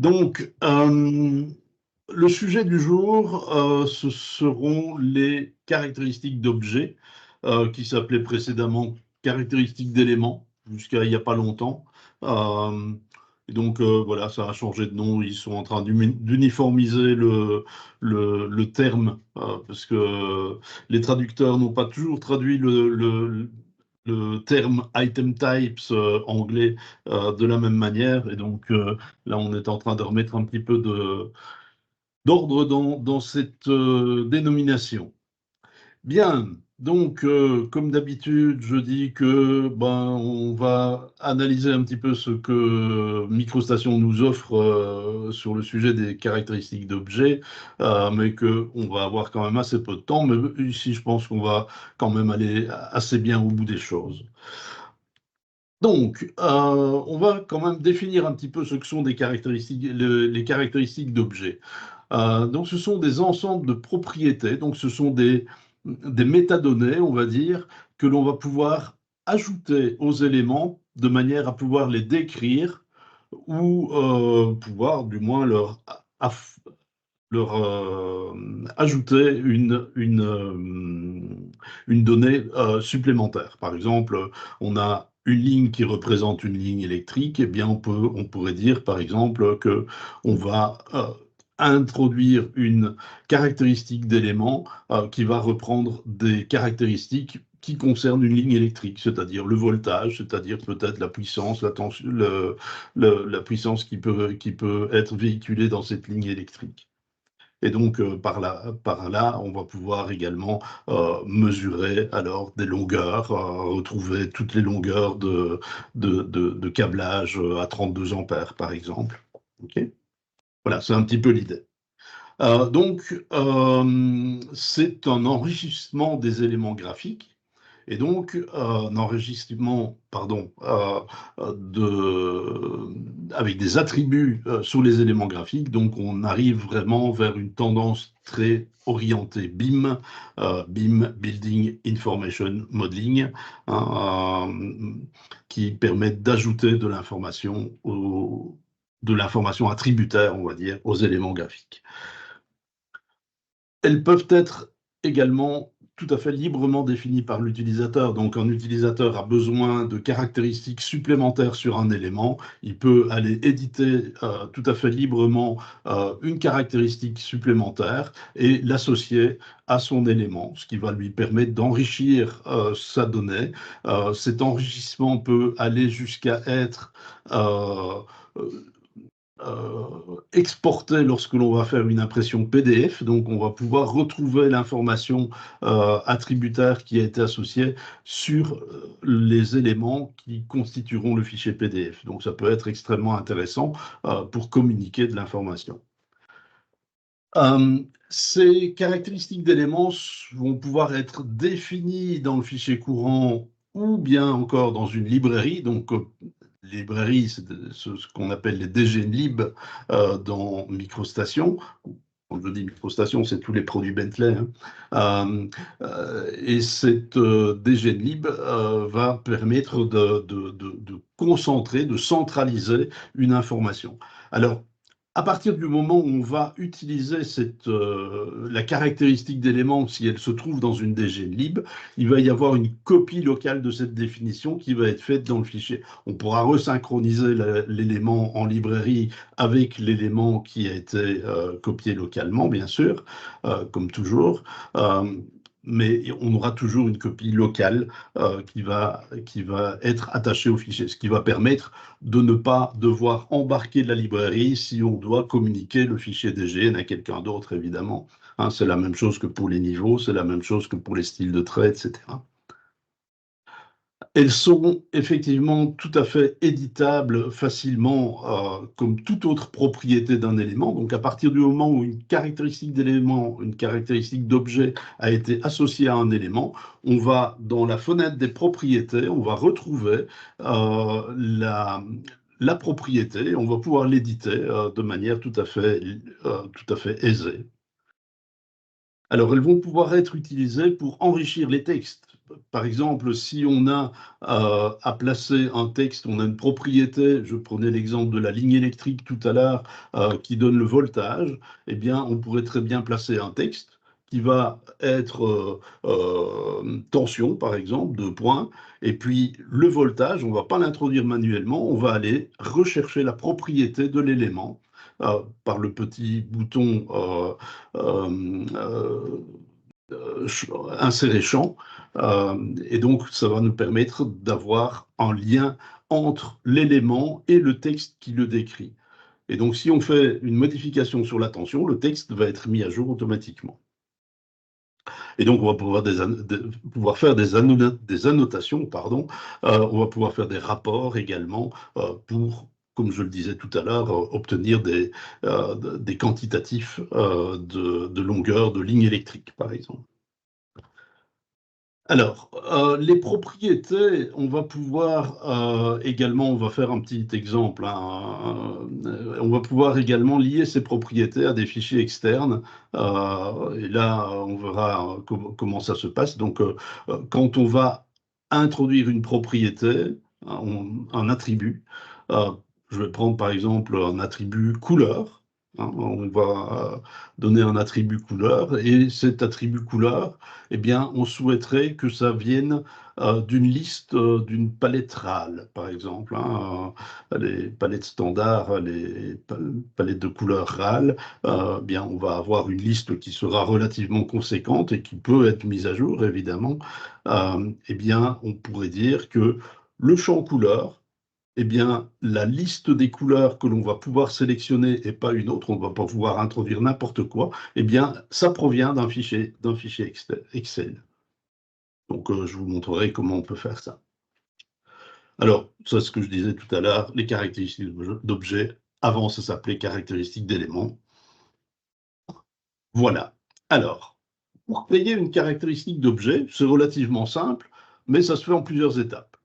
Donc, le sujet du jour, ce seront les caractéristiques d'objets, qui s'appelaient précédemment caractéristiques d'éléments, jusqu'à il n'y a pas longtemps. Et donc, voilà, ça a changé de nom. Ils sont en train d'uniformiser le terme, parce que les traducteurs n'ont pas toujours traduit le terme item types anglais de la même manière. Et donc, là, on est en train de remettre un petit peu d'ordre dans cette dénomination. Bien, donc comme d'habitude, je dis que on va analyser un petit peu ce que MicroStation nous offre sur le sujet des caractéristiques d'objets, mais qu'on va avoir quand même assez peu de temps. Mais ici, je pense qu'on va quand même aller assez bien au bout des choses. Donc, on va quand même définir un petit peu ce que sont des caractéristiques, les caractéristiques d'objets. Donc, ce sont des ensembles de propriétés, donc ce sont des métadonnées, on va dire, que l'on va pouvoir ajouter aux éléments de manière à pouvoir les décrire ou pouvoir du moins leur ajouter une donnée supplémentaire. Par exemple, on a une ligne qui représente une ligne électrique, eh bien on pourrait dire par exemple que on va introduire une caractéristique d'élément qui va reprendre des caractéristiques qui concernent une ligne électrique, c'est-à-dire le voltage, c'est-à-dire peut-être la puissance, la tension, la puissance qui peut être véhiculée dans cette ligne électrique. Et donc, par là, on va pouvoir également mesurer alors des longueurs, retrouver toutes les longueurs de câblage à 32 ampères, par exemple. Ok. Voilà, c'est un petit peu l'idée. Donc, c'est un enrichissement des éléments graphiques et donc un enregistrement, pardon, avec des attributs sur les éléments graphiques. Donc, on arrive vraiment vers une tendance très orientée BIM, BIM, Building Information Modeling, hein, qui permet d'ajouter de l'information attributaire, on va dire, aux éléments graphiques. Elles peuvent être également tout à fait librement définies par l'utilisateur. Donc, un utilisateur a besoin de caractéristiques supplémentaires sur un élément. Il peut aller éditer tout à fait librement une caractéristique supplémentaire et l'associer à son élément, ce qui va lui permettre d'enrichir sa donnée. Cet enrichissement peut aller jusqu'à être exporter lorsque l'on va faire une impression PDF. Donc, on va pouvoir retrouver l'information attributaire qui a été associée sur les éléments qui constitueront le fichier PDF. Donc, ça peut être extrêmement intéressant pour communiquer de l'information. Ces caractéristiques d'éléments vont pouvoir être définies dans le fichier courant ou bien encore dans une librairie. Donc, librairie, c'est ce qu'on appelle les DGNlib dans MicroStation. Quand je dis MicroStation, c'est tous les produits Bentley. Hein. Et cette DGNlib va permettre de concentrer, de centraliser une information. Alors, à partir du moment où on va utiliser la caractéristique d'élément, si elle se trouve dans une DGNlib, il va y avoir une copie locale de cette définition qui va être faite dans le fichier. On pourra resynchroniser l'élément en librairie avec l'élément qui a été copié localement, bien sûr, comme toujours. Mais on aura toujours une copie locale qui va être attachée au fichier, ce qui va permettre de ne pas devoir embarquer de la librairie si on doit communiquer le fichier DGN à quelqu'un d'autre, évidemment. Hein, c'est la même chose que pour les niveaux, c'est la même chose que pour les styles de trait, etc. Elles sont effectivement tout à fait éditables facilement, comme toute autre propriété d'un élément. Donc, à partir du moment où une caractéristique d'élément, une caractéristique d'objet a été associée à un élément, on va, dans la fenêtre des propriétés, on va retrouver la propriété, on va pouvoir l'éditer de manière tout à fait aisée. Alors, elles vont pouvoir être utilisées pour enrichir les textes. par exemple, si on a à placer un texte, on a une propriété, je prenais l'exemple de la ligne électrique tout à l'heure, qui donne le voltage, eh bien, on pourrait très bien placer un texte qui va être tension, par exemple, 2 points, et puis le voltage, on ne va pas l'introduire manuellement, on va aller rechercher la propriété de l'élément par le petit bouton insérer champ, et donc ça va nous permettre d'avoir un lien entre l'élément et le texte qui le décrit. Et donc si on fait une modification sur la tension, le texte va être mis à jour automatiquement. Et donc, on va pouvoir faire des annotations, pardon. On va pouvoir faire des rapports également pour, comme je le disais tout à l'heure, obtenir des quantitatifs de longueur de ligne électrique, par exemple. Alors, les propriétés, on va pouvoir également, on va faire un petit exemple, hein, on va pouvoir également lier ces propriétés à des fichiers externes, et là, on verra comment ça se passe. Donc, quand on va introduire une propriété, un attribut, euh, je vais prendre par exemple un attribut couleur, hein, on va donner un attribut couleur, et cet attribut couleur, eh bien, on souhaiterait que ça vienne d'une liste, d'une palette RAL, par exemple, hein, les palettes standards, les palettes de couleurs RAL, bien, on va avoir une liste qui sera relativement conséquente et qui peut être mise à jour, évidemment. Eh bien, on pourrait dire que le champ couleur, eh bien, la liste des couleurs que l'on va pouvoir sélectionner et pas une autre, on ne va pas pouvoir introduire n'importe quoi, eh bien, ça provient d'un fichier Excel. Donc, je vous montrerai comment on peut faire ça. Alors, ça, c'est ce que je disais tout à l'heure, les caractéristiques d'objets. Avant, ça s'appelait caractéristiques d'éléments. Voilà. Alors, pour créer une caractéristique d'objet, c'est relativement simple, mais ça se fait en plusieurs étapes.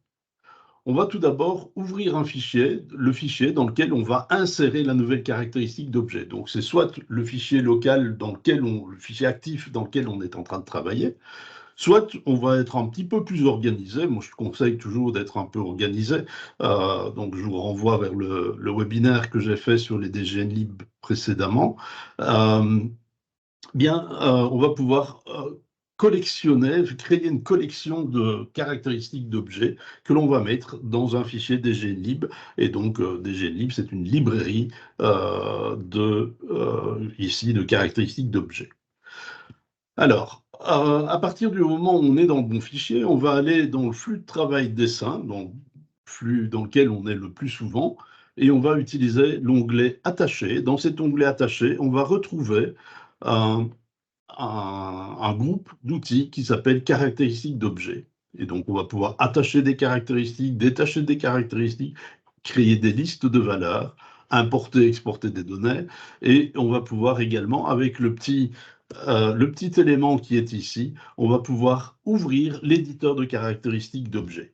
On va tout d'abord ouvrir un fichier, le fichier dans lequel on va insérer la nouvelle caractéristique d'objet. Donc, c'est soit le fichier local dans lequel le fichier actif dans lequel on est en train de travailler, soit on va être un petit peu plus organisé. Moi, je conseille toujours d'être un peu organisé. Donc, je vous renvoie vers le webinaire que j'ai fait sur les DGNlib précédemment. On va pouvoir collectionner, créer une collection de caractéristiques d'objets que l'on va mettre dans un fichier DGNlib. Et donc, DGNlib, c'est une librairie ici de caractéristiques d'objets. Alors, à partir du moment où on est dans le bon fichier, on va aller dans le flux de travail dessin, dans le flux dans lequel on est le plus souvent, et on va utiliser l'onglet Attaché. Dans cet onglet Attaché, on va retrouver un groupe d'outils qui s'appelle caractéristiques d'objets. Et donc, on va pouvoir attacher des caractéristiques, détacher des caractéristiques, créer des listes de valeurs, importer, exporter des données, et on va pouvoir également, avec le petit élément qui est ici, on va pouvoir ouvrir l'éditeur de caractéristiques d'objets.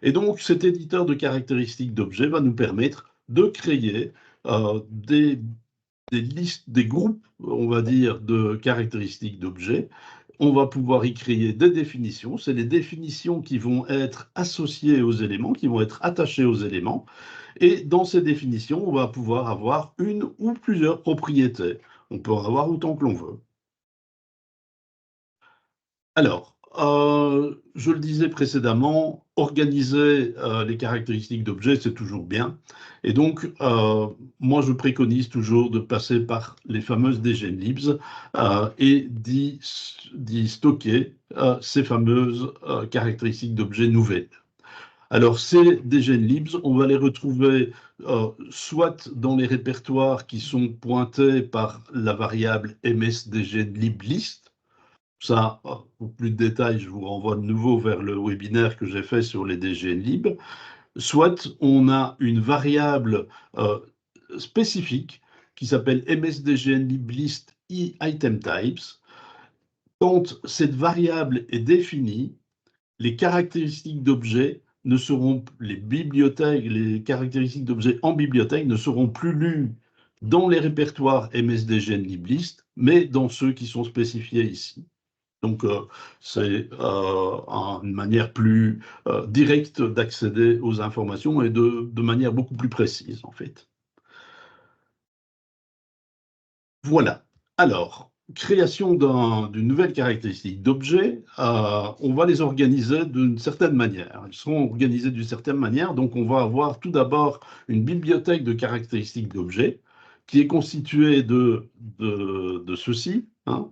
Et donc, cet éditeur de caractéristiques d'objets va nous permettre de créer des listes, des groupes, on va dire, de caractéristiques d'objets. On va pouvoir y créer des définitions. C'est les définitions qui vont être associées aux éléments, qui vont être attachées aux éléments. Et dans ces définitions, on va pouvoir avoir une ou plusieurs propriétés. On peut en avoir autant que l'on veut. Alors, je le disais précédemment, organiser les caractéristiques d'objets, c'est toujours bien. Et donc, moi, je préconise toujours de passer par les fameuses DGNlibs et d'y stocker ces fameuses caractéristiques d'objets nouvelles. Alors, ces DGNlibs, on va les retrouver soit dans les répertoires qui sont pointés par la variable msdgnliblist. Ça, pour plus de détails, je vous renvoie de nouveau vers le webinaire que j'ai fait sur les DGNlib. Soit on a une variable spécifique qui s'appelle msdgnliblist itemtypes. Quand cette variable est définie, les caractéristiques d'objets ne seront, les caractéristiques d'objets en bibliothèque ne seront plus lues dans les répertoires msdgnliblist, mais dans ceux qui sont spécifiés ici. Donc, c'est une manière plus directe d'accéder aux informations et de manière beaucoup plus précise, en fait. Voilà. Alors, création d'une nouvelle caractéristique d'objet, on va les organiser d'une certaine manière. Ils seront organisés d'une certaine manière, donc on va avoir tout d'abord une bibliothèque de caractéristiques d'objets qui est constituée de ceci, hein.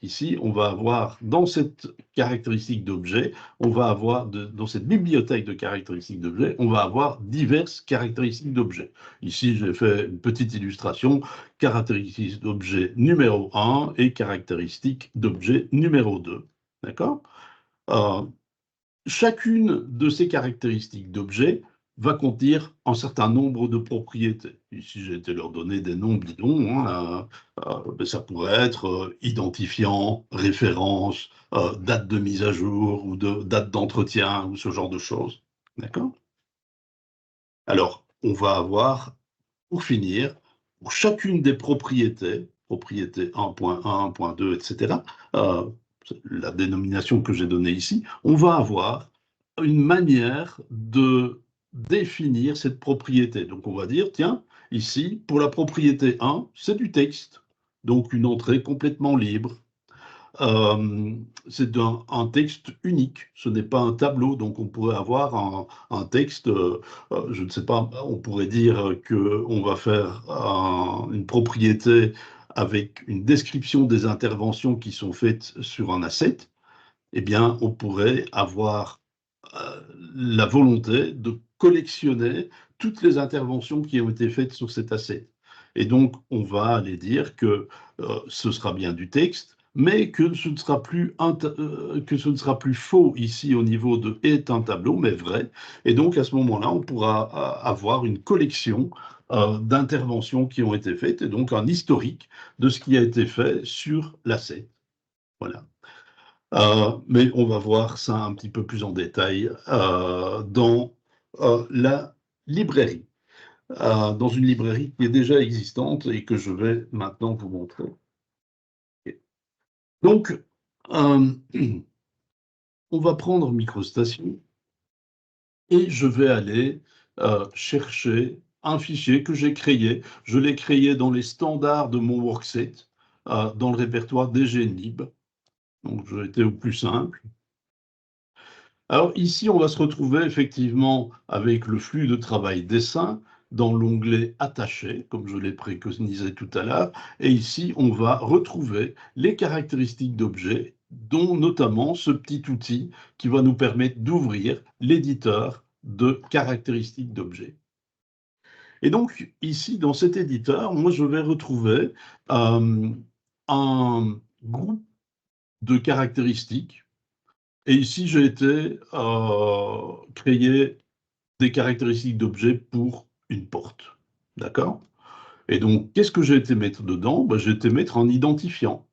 Ici, on va avoir dans cette caractéristique d'objet, on va avoir dans cette bibliothèque de caractéristiques d'objets, on va avoir diverses caractéristiques d'objets. Ici, j'ai fait une petite illustration, caractéristiques d'objet numéro 1 et caractéristiques d'objet numéro 2. D'accord? euh, Chacune de ces caractéristiques d'objet va contenir un certain nombre de propriétés. Ici, j'ai été leur donner des noms bidons, hein, ça pourrait être identifiant, référence, date de mise à jour ou date d'entretien ou ce genre de choses. D'accord? Alors, on va avoir, pour finir, pour chacune des propriétés, propriété 1.1, 1.2, etc., euh, la dénomination que j'ai donnée ici, on va avoir une manière de définir cette propriété. Donc on va dire, tiens, ici, pour la propriété 1, c'est du texte, donc une entrée complètement libre. C'est un texte unique, ce n'est pas un tableau, donc on pourrait avoir un texte, je ne sais pas, on pourrait dire qu'on va faire une propriété avec une description des interventions qui sont faites sur un asset. Eh bien, on pourrait avoir la volonté de collectionner toutes les interventions qui ont été faites sur cet asset. Et donc, on va aller dire que ce sera bien du texte, mais que ce ne sera plus faux ici au niveau de est un tableau, mais vrai. Et donc, à ce moment-là, on pourra avoir une collection d'interventions qui ont été faites et donc un historique de ce qui a été fait sur l'asset. Voilà. Mais on va voir ça un petit peu plus en détail dans la librairie, dans une librairie qui est déjà existante et que je vais maintenant vous montrer. Donc, on va prendre MicroStation et je vais aller chercher un fichier que j'ai créé. Je l'ai créé dans les standards de mon workset, dans le répertoire DGNlib. Donc, j'ai été au plus simple. Alors ici, on va se retrouver effectivement avec le flux de travail dessin dans l'onglet Attaché, comme je l'ai préconisé tout à l'heure. Et ici, on va retrouver les caractéristiques d'objets, dont notamment ce petit outil qui va nous permettre d'ouvrir l'éditeur de caractéristiques d'objets. Et donc ici, dans cet éditeur, moi, je vais retrouver un groupe de caractéristiques. Et ici, j'ai été créer des caractéristiques d'objets pour une porte. D'accord? Et donc, qu'est-ce que j'ai été mettre dedans? Ben, j'ai été mettre un identifiant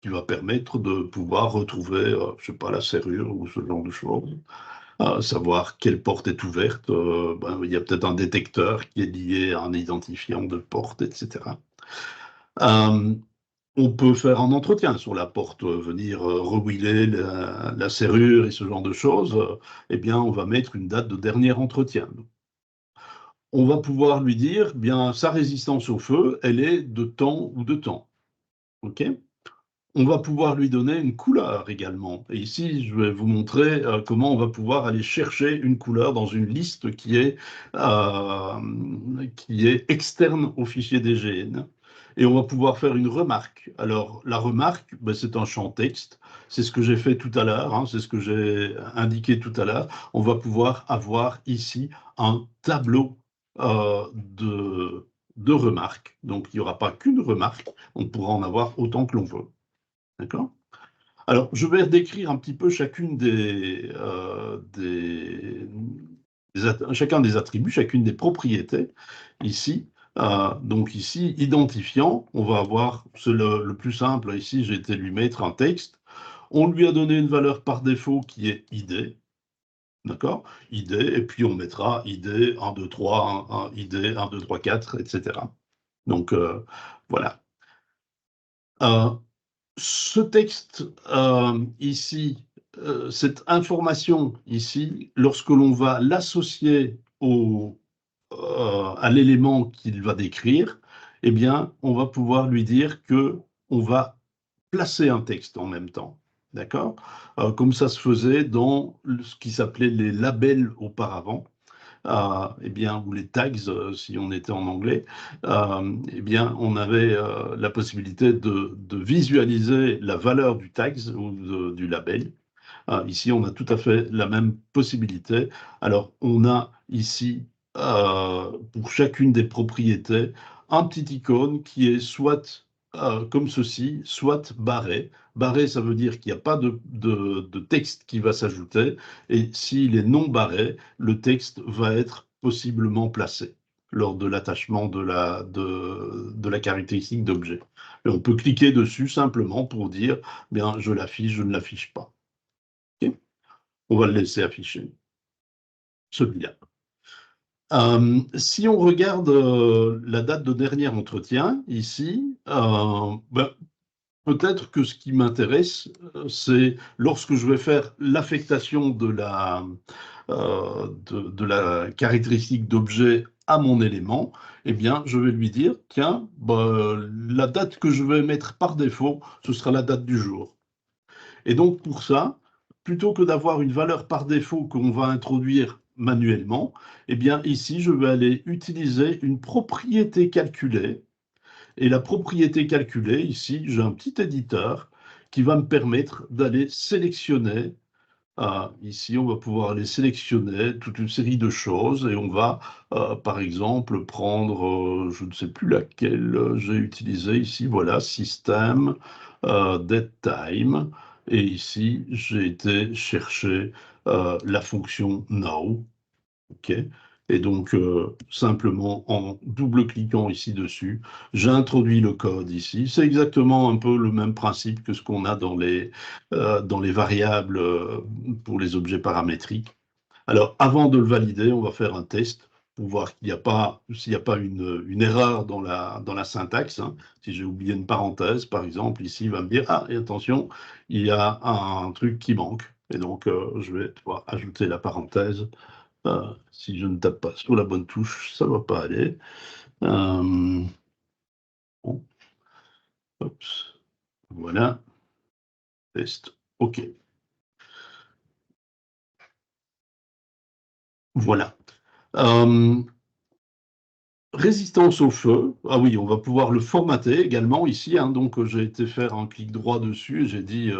qui va permettre de pouvoir retrouver, je ne sais pas, la serrure ou ce genre de choses, savoir quelle porte est ouverte. Ben, il y a peut-être un détecteur qui est lié à un identifiant de porte, etc. On peut faire un entretien sur la porte, venir rewheeler la serrure et ce genre de choses. Eh bien, on va mettre une date de dernier entretien. On va pouvoir lui dire, bien, sa résistance au feu, elle est de temps ou de temps. OK? On va pouvoir lui donner une couleur également. Et ici, je vais vous montrer comment on va pouvoir aller chercher une couleur dans une liste qui est externe au fichier DGN. Et on va pouvoir faire une remarque. Alors, la remarque, ben, c'est un champ texte. C'est ce que j'ai fait tout à l'heure, hein, c'est ce que j'ai indiqué tout à l'heure. On va pouvoir avoir ici un tableau de remarques. Donc, il n'y aura pas qu'une remarque, on pourra en avoir autant que l'on veut. D'accord? Alors, je vais décrire un petit peu chacun des attributs, chacune des propriétés ici. Donc ici, identifiant, on va avoir, c'est le plus simple, ici j'ai été lui mettre un texte. On lui a donné une valeur par défaut qui est ID, d'accord? ID, et puis on mettra ID 1, 2, 3, 1, ID 1, 2, 3, 4, etc. Donc voilà. ce texte ici, cette information ici, lorsque l'on va l'associer à l'élément qu'il va décrire, eh bien, on va pouvoir lui dire que on va placer un texte en même temps. D'accord? Comme ça se faisait dans ce qui s'appelait les labels auparavant. Eh bien, ou les tags, si on était en anglais, eh bien, on avait la possibilité de visualiser la valeur du tags ou du label. Ici, on a tout à fait la même possibilité. Alors, on a ici, pour chacune des propriétés, un petit icône qui est soit comme ceci, soit barré. Barré, ça veut dire qu'il n'y a pas de texte qui va s'ajouter. Et s'il est non barré, le texte va être possiblement placé lors de l'attachement de la caractéristique d'objet. Et on peut cliquer dessus simplement pour dire, bien, je l'affiche, je ne l'affiche pas. Okay. On va le laisser afficher, celui-là. Si on regarde la date de dernier entretien, ici, ben, peut-être que ce qui m'intéresse, c'est lorsque je vais faire l'affectation de la caractéristique d'objet à mon élément, eh bien, je vais lui dire, tiens, ben, la date que je vais mettre par défaut, ce sera la date du jour. Et donc, pour ça, plutôt que d'avoir une valeur par défaut qu'on va introduire manuellement, eh bien, ici, je vais aller utiliser une propriété calculée. Et la propriété calculée, ici, j'ai un petit éditeur qui va me permettre d'aller sélectionner. Ici, on va pouvoir aller sélectionner toute une série de choses et on va, par exemple, prendre, je ne sais plus laquelle j'ai utilisé ici, voilà, système, dead time. Et ici, j'ai été chercher la fonction now. OK. Et donc, simplement en double-cliquant ici dessus, j'introduis le code ici. C'est exactement un peu le même principe que ce qu'on a dans les variables pour les objets paramétriques. Alors, avant de le valider, on va faire un test pour voir s'il n'y a pas une erreur dans la syntaxe. Hein. Si j'ai oublié une parenthèse, par exemple, ici, il va me dire, ah, et attention, il y a un truc qui manque. Et donc, je vais pouvoir ajouter la parenthèse. Si je ne tape pas sur la bonne touche, ça ne va pas aller. Bon. Oups. Voilà. Test. OK. Voilà. Résistance au feu, ah oui, on va pouvoir le formater également ici. Hein, donc, j'ai été faire un clic droit dessus et j'ai dit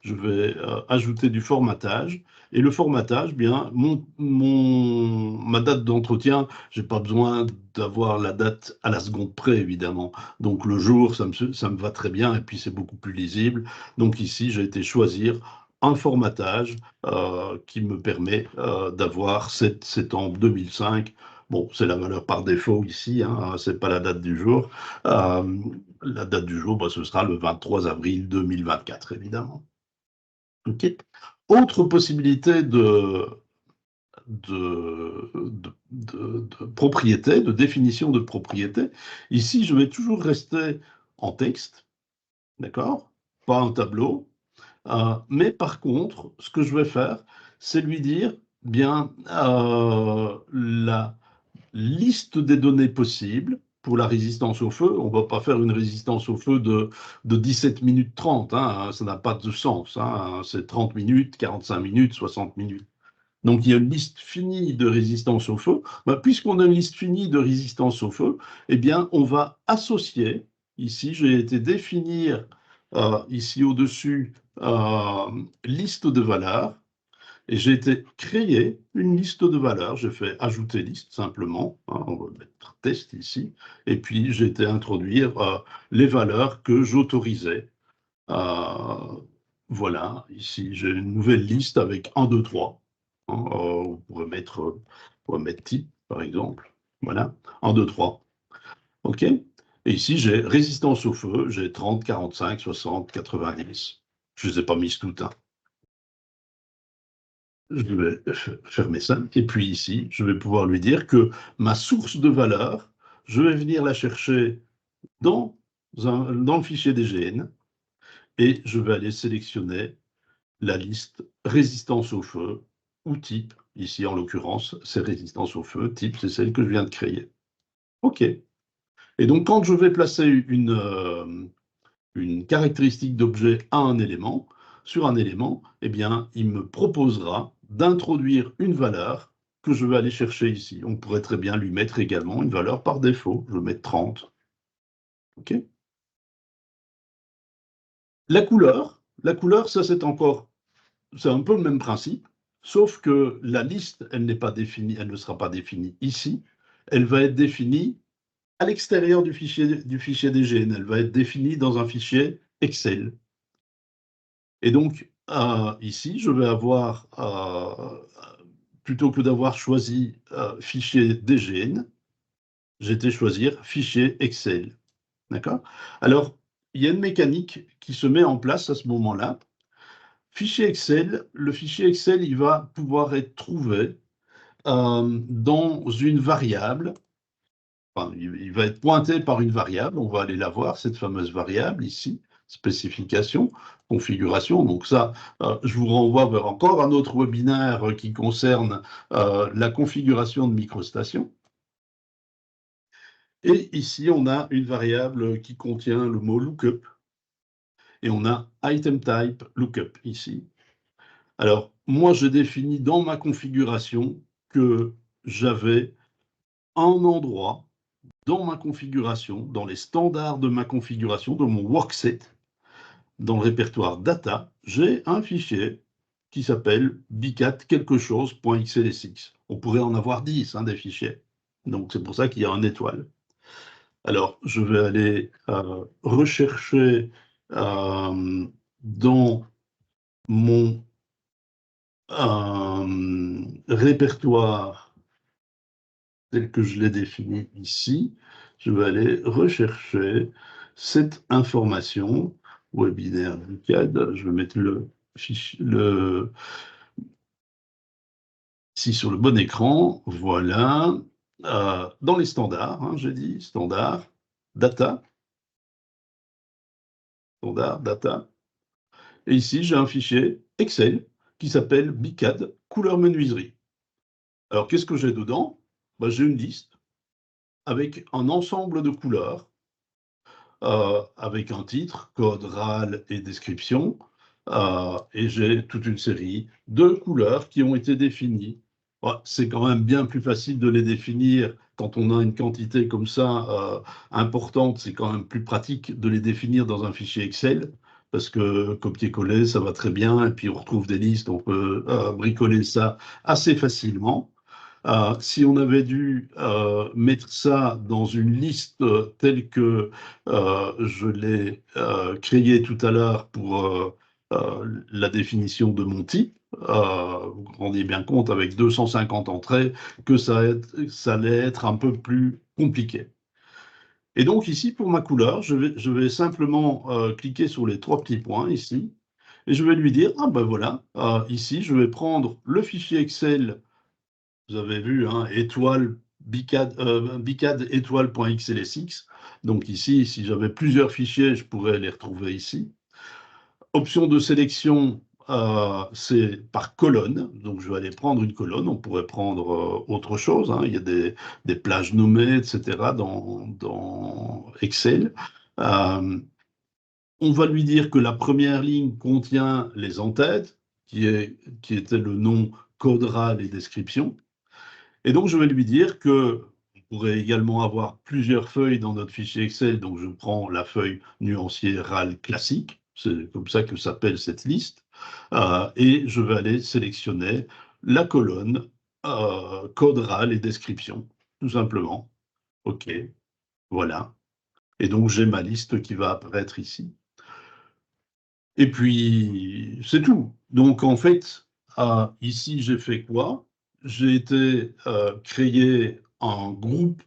je vais ajouter du formatage. Et le formatage, bien, ma date d'entretien, j'ai pas besoin d'avoir la date à la seconde près, évidemment. Donc, le jour, ça me va très bien et puis c'est beaucoup plus lisible. Donc, ici, j'ai été choisir un formatage qui me permet d'avoir c'est en 2005. Bon, c'est la valeur par défaut ici, hein, c'est pas la date du jour. Euh, la date du jour, bah, ce sera le 23 avril 2024, évidemment. Okay. Autre possibilité de propriété, de définition de propriété. Ici, je vais toujours rester en texte, d'accord? Pas un tableau. Mais par contre, ce que je vais faire, c'est lui dire, bien, la liste des données possibles pour la résistance au feu. On ne va pas faire une résistance au feu de 17 minutes 30, hein, ça n'a pas de sens. Hein, c'est 30 minutes, 45 minutes, 60 minutes. Donc il y a une liste finie de résistance au feu. Ben, puisqu'on a une liste finie de résistance au feu, eh bien on va associer, ici j'ai été définir ici au-dessus liste de valeurs, et j'ai été créer une liste de valeurs. J'ai fait ajouter liste simplement. Hein, on va mettre test ici. Et puis j'ai été introduire les valeurs que j'autorisais. Voilà, ici j'ai une nouvelle liste avec 1, 2, 3. Hein, on pourrait mettre type, par exemple. Voilà, 1, 2, 3. OK. Et ici j'ai résistance au feu. J'ai 30, 45, 60, 90. Je ne les ai pas mises toutes. Hein. Je vais fermer ça. Et puis ici, je vais pouvoir lui dire que ma source de valeur, je vais venir la chercher dans le fichier DGN. et je vais aller sélectionner la liste résistance au feu ou type. Ici, en l'occurrence, c'est résistance au feu. Type, c'est celle que je viens de créer. OK. Et donc, quand je vais placer une caractéristique d'objet à un élément, sur un élément, eh bien, il me proposera d'introduire une valeur que je vais aller chercher ici. On pourrait très bien lui mettre également une valeur par défaut. Je vais mettre 30. OK. La couleur, ça c'est encore, c'est un peu le même principe, sauf que la liste, elle n'est pas définie, elle ne sera pas définie ici. Elle va être définie à l'extérieur du fichier DGN. Elle va être définie dans un fichier Excel. Et donc, ici, je vais avoir, plutôt que d'avoir choisi fichier DGN, j'ai été choisir fichier Excel. D'accord? Alors, il y a une mécanique qui se met en place à ce moment-là. Fichier Excel, le fichier Excel, il va pouvoir être trouvé dans une variable. Enfin, il va être pointé par une variable, on va aller la voir, cette fameuse variable ici, spécification, configuration. Donc ça, je vous renvoie vers encore un autre webinaire qui concerne la configuration de microstation. Et ici, on a une variable qui contient le mot lookup. Et on a item type lookup ici. Alors, moi, je définis dans ma configuration que j'avais un endroit dans ma configuration, dans les standards de ma configuration, de mon workset, dans le répertoire data, j'ai un fichier qui s'appelle bicat quelque chose.xlsx. On pourrait en avoir 10 des fichiers. Donc c'est pour ça qu'il y a un étoile. Alors je vais aller rechercher dans mon répertoire tel que je l'ai défini ici, je vais aller rechercher cette information, webinaire BICAD, je vais mettre le fichier, ici sur le bon écran, voilà, dans les standards, j'ai dit, standard, data, et ici j'ai un fichier Excel qui s'appelle BICAD couleur menuiserie. Alors qu'est-ce que j'ai dedans? J'ai une liste avec un ensemble de couleurs, avec un titre, code, RAL et description, et j'ai toute une série de couleurs qui ont été définies. C'est quand même bien plus facile de les définir quand on a une quantité comme ça importante, c'est quand même plus pratique de les définir dans un fichier Excel, parce que copier-coller, ça va très bien, et puis on retrouve des listes, on peut bricoler ça assez facilement. Si on avait dû mettre ça dans une liste telle que je l'ai créée tout à l'heure pour la définition de mon type, vous vous rendez bien compte avec 250 entrées que ça allait être un peu plus compliqué. Et donc ici, pour ma couleur, je vais simplement cliquer sur les 3 petits points ici, et je vais lui dire, ah ben voilà, ici, je vais prendre le fichier Excel. Vous avez vu, étoile, bicad étoile.xlsx. Donc ici, si j'avais plusieurs fichiers, je pourrais les retrouver ici. Option de sélection, c'est par colonne. Donc je vais aller prendre une colonne. On pourrait prendre autre chose. Il y a des plages nommées, etc. dans Excel. On va lui dire que la première ligne contient les en-têtes, qui était le nom, code RAL et description. Et donc, je vais lui dire que on pourrait également avoir plusieurs feuilles dans notre fichier Excel. Donc, je prends la feuille nuancier RAL classique. C'est comme ça que s'appelle cette liste. Et je vais aller sélectionner la colonne code RAL et description, tout simplement. OK, voilà. Et donc, j'ai ma liste qui va apparaître ici. Et puis, c'est tout. Donc, en fait, ici, j'ai fait quoi? J'ai été créer un groupe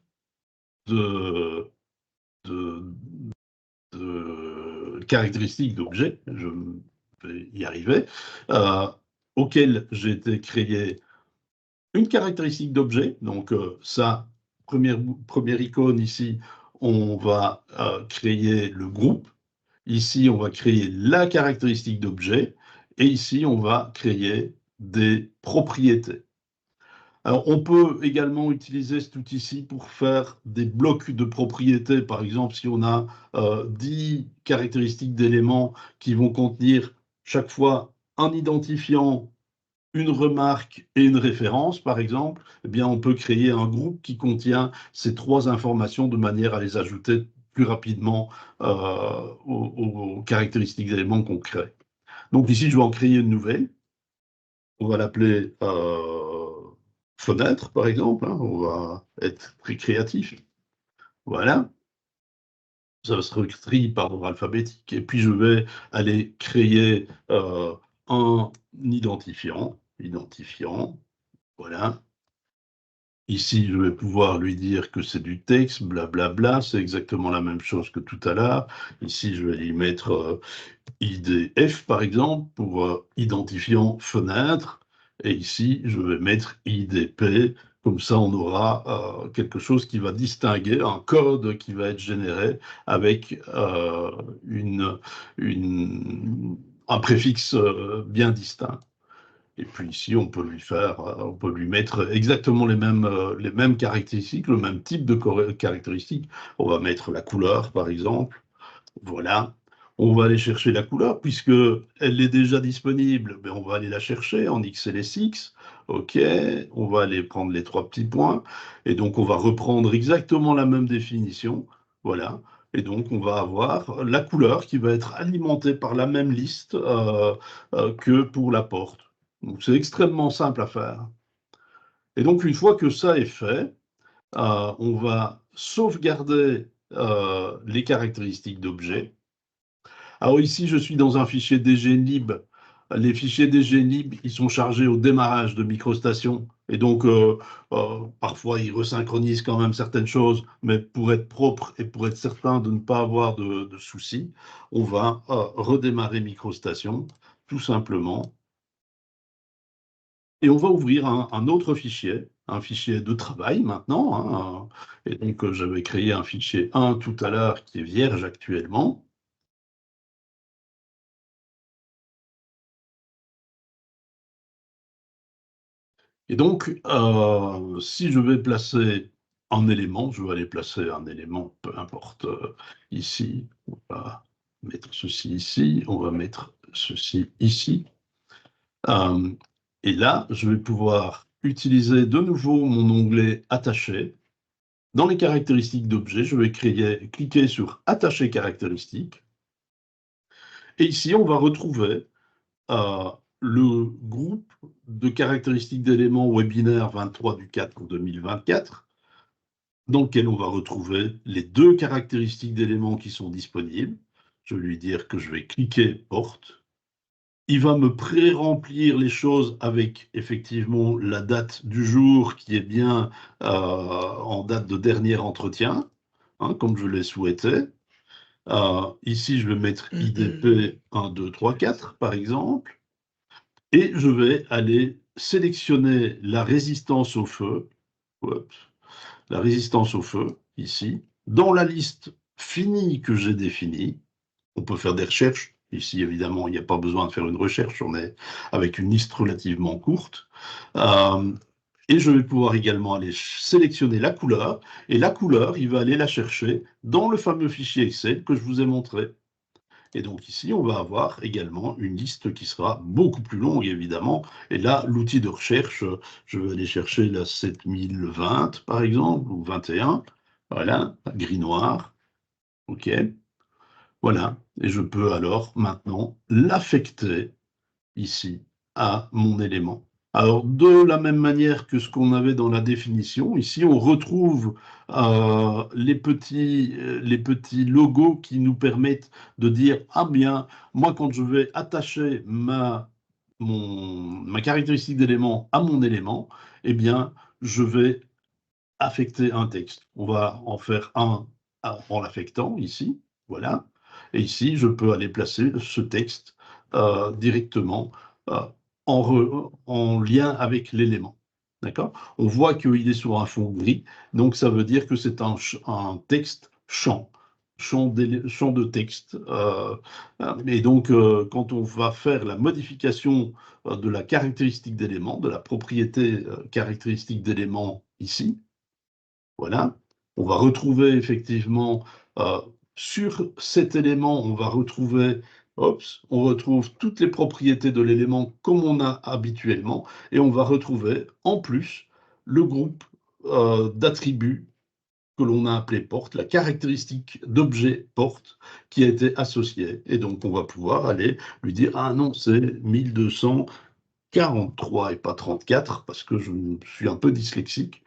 de, de, de caractéristiques d'objets, je vais y arriver, auquel j'ai été créer une caractéristique d'objet. Donc, ça, première icône ici, on va créer le groupe. Ici, on va créer la caractéristique d'objet. Et ici, on va créer des propriétés. Alors, on peut également utiliser cet outil-ci pour faire des blocs de propriétés. Par exemple, si on a 10 caractéristiques d'éléments qui vont contenir chaque fois un identifiant, une remarque et une référence, par exemple, eh bien, on peut créer un groupe qui contient ces 3 informations de manière à les ajouter plus rapidement aux caractéristiques d'éléments qu'on crée. Donc ici, je vais en créer une nouvelle. On va l'appeler fenêtre, par exemple. Hein. On va être très créatif. Voilà. Ça se trie par ordre alphabétique. Et puis, je vais aller créer un identifiant. Identifiant. Voilà. Ici, je vais pouvoir lui dire que c'est du texte, blablabla. C'est exactement la même chose que tout à l'heure. Ici, je vais lui mettre IDF, par exemple, pour identifiant fenêtre. Et ici, je vais mettre IDP. Comme ça, on aura quelque chose qui va distinguer, un code qui va être généré avec un préfixe bien distinct. Et puis ici, on peut on peut lui mettre exactement les mêmes caractéristiques, le même type de caractéristiques. On va mettre la couleur, par exemple. Voilà. On va aller chercher la couleur, puisque elle est déjà disponible. Mais on va aller la chercher en XLSX. OK. On va aller prendre les 3 petits points. Et donc, on va reprendre exactement la même définition. Voilà. Et donc, on va avoir la couleur qui va être alimentée par la même liste que pour la porte. Donc, c'est extrêmement simple à faire. Et donc, une fois que ça est fait, on va sauvegarder les caractéristiques d'objet. Alors ici, je suis dans un fichier dglib. Les fichiers dglib, ils sont chargés au démarrage de MicroStation. Et donc, parfois, ils resynchronisent quand même certaines choses. Mais pour être propre et pour être certain de ne pas avoir de soucis, on va redémarrer MicroStation, tout simplement. Et on va ouvrir un autre fichier, un fichier de travail maintenant. Hein. Et donc, j'avais créé un fichier 1 tout à l'heure qui est vierge actuellement. Et donc, si je vais placer un élément, je vais aller placer un élément, peu importe, ici. On va mettre ceci ici, on va mettre ceci ici. Et là, je vais pouvoir utiliser de nouveau mon onglet Attacher. Dans les caractéristiques d'objet, je vais cliquer sur Attacher caractéristiques. Et ici, on va retrouver le groupe de caractéristiques d'éléments webinaire 23 du 4 2024, dans lequel on va retrouver les 2 caractéristiques d'éléments qui sont disponibles. Je vais lui dire que je vais cliquer porte. Il va me pré-remplir les choses avec effectivement la date du jour qui est bien en date de dernier entretien, hein, comme je l'ai souhaité. Ici, je vais mettre IDP 1, 2, 3, 4, par exemple. Et je vais aller sélectionner la résistance au feu, la résistance au feu, ici, dans la liste finie que j'ai définie. On peut faire des recherches. Ici, évidemment, il n'y a pas besoin de faire une recherche, on est avec une liste relativement courte. Et je vais pouvoir également aller sélectionner la couleur, et la couleur, il va aller la chercher dans le fameux fichier Excel que je vous ai montré. Et donc ici, on va avoir également une liste qui sera beaucoup plus longue, évidemment. Et là, l'outil de recherche, je vais aller chercher la 7020, par exemple, ou 21. Voilà, gris-noir. OK. Voilà. Et je peux alors maintenant l'affecter ici à mon élément. Alors, de la même manière que ce qu'on avait dans la définition, ici, on retrouve les petits logos qui nous permettent de dire, ah bien, moi, quand je vais attacher ma caractéristique d'élément à mon élément, eh bien, je vais affecter un texte. On va en faire un en l'affectant ici, voilà. Et ici, je peux aller placer ce texte directement euh, en lien avec l'élément. D'accord? On voit qu'il est sur un fond gris, donc ça veut dire que c'est un texte champ. champ de texte. Et donc, quand on va faire la modification de la caractéristique d'élément, de la propriété caractéristique d'élément ici, voilà, on va retrouver effectivement sur cet élément, on va retrouver, on retrouve toutes les propriétés de l'élément comme on a habituellement, et on va retrouver en plus le groupe d'attributs que l'on a appelé porte, la caractéristique d'objet porte qui a été associée. Et donc, on va pouvoir aller lui dire, ah non, c'est 1243 et pas 34, parce que je suis un peu dyslexique.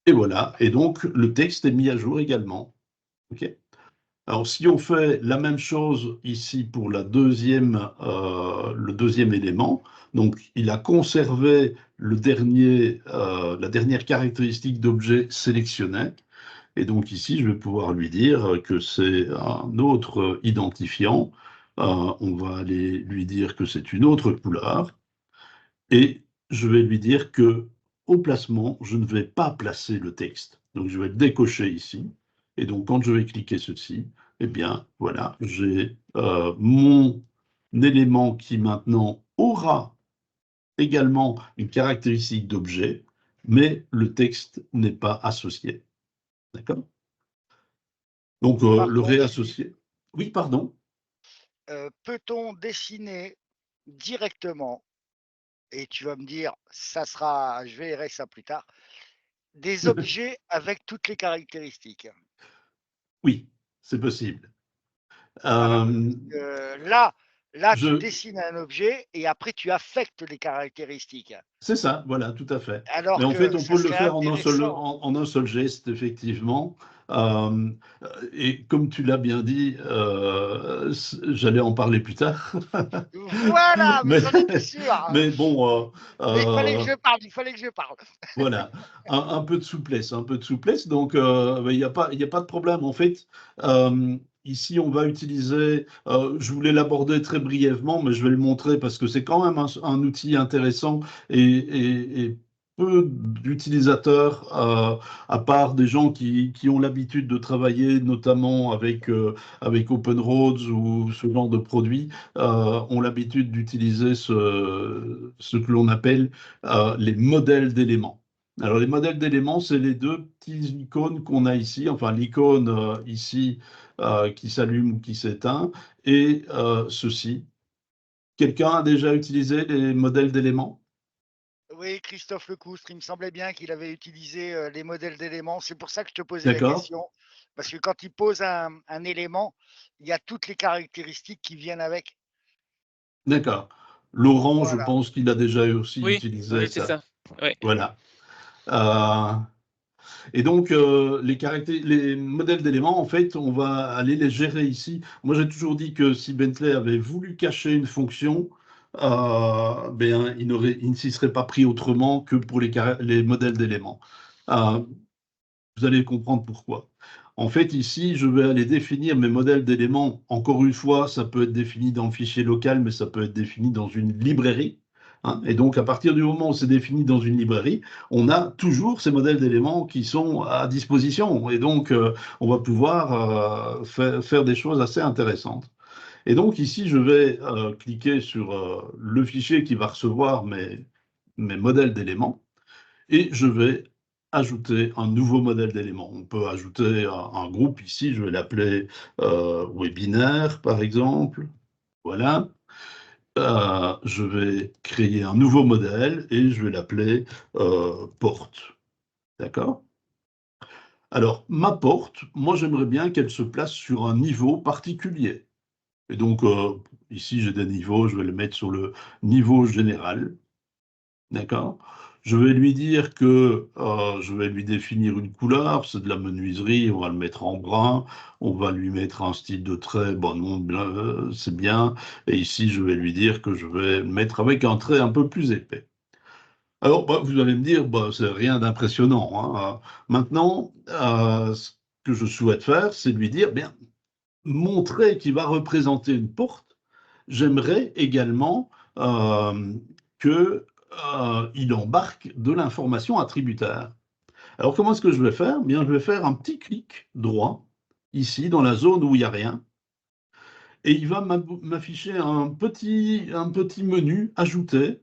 Et voilà. Et donc, le texte est mis à jour également. OK. Alors, si on fait la même chose ici pour le deuxième élément, donc il a conservé la dernière caractéristique d'objet sélectionné. Et donc ici, je vais pouvoir lui dire que c'est un autre identifiant. On va aller lui dire que c'est une autre couleur. Et je vais lui dire que au placement, je ne vais pas placer le texte. Donc je vais le décocher ici. Et donc quand je vais cliquer ceci, eh bien voilà, j'ai mon élément qui maintenant aura également une caractéristique d'objet, mais le texte n'est pas associé. D'accord? Donc, Par le contre, Philippe, réassocier. Oui, pardon. peut-on dessiner directement, et tu vas me dire, ça sera, je verrai ça plus tard, des objets avec toutes les caractéristiques? Oui, c'est possible. Voilà, parce Euh, que là, tu je, dessines un objet et après tu affectes les caractéristiques. c'est ça, voilà, tout à fait. Mais Alors en fait, que on ça peut le serait faire en un seul, intéressant. en un seul geste, effectivement. Euh, et comme tu l'as bien dit, j'allais en parler plus tard. Voilà, mais mais, j'en étais sûr. mais bon, Mais il fallait que je parle, il fallait que je parle. voilà, un peu de souplesse, un peu de souplesse. Donc, il n'y a pas de problème. En fait, ici, on va utiliser, je voulais l'aborder très brièvement, mais je vais le montrer parce que c'est quand même un outil intéressant et peu d'utilisateurs, à part des gens qui ont l'habitude de travailler notamment avec Open Roads ou ce genre de produits, ont l'habitude d'utiliser ce que l'on appelle les modèles d'éléments. Alors, les modèles d'éléments, c'est les deux petites icônes qu'on a ici, enfin l'icône ici qui s'allume ou qui s'éteint, et ceci. Quelqu'un a déjà utilisé les modèles d'éléments? Oui, Christophe Lecoustre, il me semblait bien qu'il avait utilisé les modèles d'éléments. C'est pour ça que je te posais la D'accord? question. Parce que quand il pose un élément, il y a toutes les caractéristiques qui viennent avec. D'accord. Laurent, je Voilà. pense qu'il a déjà aussi Oui, utilisé oui, c'est ça. ça. Ouais. Voilà. Euh, Et donc, les modèles d'éléments, en fait, on va aller les gérer ici. Moi, j'ai toujours dit que si Bentley avait voulu cacher une fonction, ben, il ne s'y serait pas pris autrement que pour les modèles d'éléments. Euh, Vous allez comprendre pourquoi. En fait, ici, je vais aller définir mes modèles d'éléments. Encore une fois, ça peut être défini dans le fichier local, mais ça peut être défini dans une librairie. Hein. Et donc, à partir du moment où c'est défini dans une librairie, on a toujours ces modèles d'éléments qui sont à disposition. Et donc, on va pouvoir faire des choses assez intéressantes. Et donc, ici, je vais cliquer sur le fichier qui va recevoir mes modèles d'éléments et je vais ajouter un nouveau modèle d'éléments. On peut ajouter un groupe ici, je vais l'appeler webinaire, par exemple. Voilà. Je vais créer un nouveau modèle et je vais l'appeler porte. D'accord? Alors, ma porte, moi, j'aimerais bien qu'elle se place sur un niveau particulier. Et donc, ici, j'ai des niveaux, je vais le mettre sur le niveau général. D'accord? Je vais lui dire que je vais lui définir une couleur, c'est de la menuiserie, on va le mettre en brun, on va lui mettre un style de trait, bon non, c'est bien, et ici je vais lui dire que je vais le mettre avec un trait un peu plus épais. Alors, bah, vous allez me dire, bah, c'est rien d'impressionnant, hein. Maintenant, ce que je souhaite faire, c'est lui dire, bien, mon trait qui va représenter une porte, j'aimerais également que il embarque de l'information attributaire. Alors, comment est-ce que je vais faire? Bien, je vais faire un petit clic droit ici, dans la zone où il n'y a rien. Et il va m'afficher un petit menu ajouté.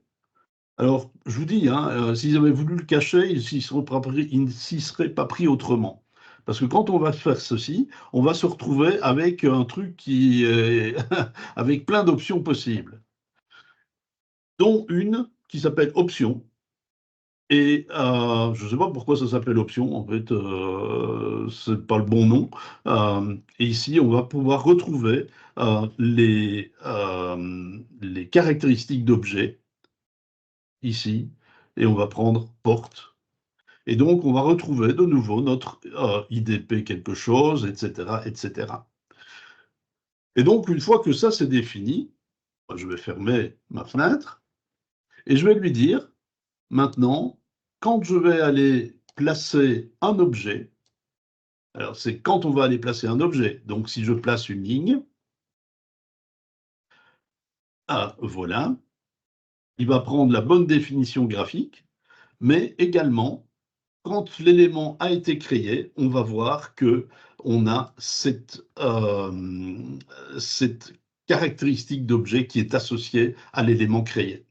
Alors, je vous dis, hein, s'ils avaient voulu le cacher, ils ne s'y seraient pas pris autrement. Parce que quand on va faire ceci, on va se retrouver avec un truc qui est avec plein d'options possibles, dont une qui s'appelle options. Et je ne sais pas pourquoi ça s'appelle option, en fait, c'est pas le bon nom. Et ici, on va pouvoir retrouver les caractéristiques d'objets, ici, et on va prendre porte. Et donc, on va retrouver de nouveau notre IDP quelque chose, etc., etc. Et donc, une fois que ça c'est défini, je vais fermer ma fenêtre et je vais lui dire, maintenant, quand je vais aller placer un objet, alors c'est quand on va aller placer un objet, donc si je place une ligne, voilà, il va prendre la bonne définition graphique, mais également, quand l'élément a été créé, on va voir que on a cette caractéristique d'objet qui est associée à l'élément créé.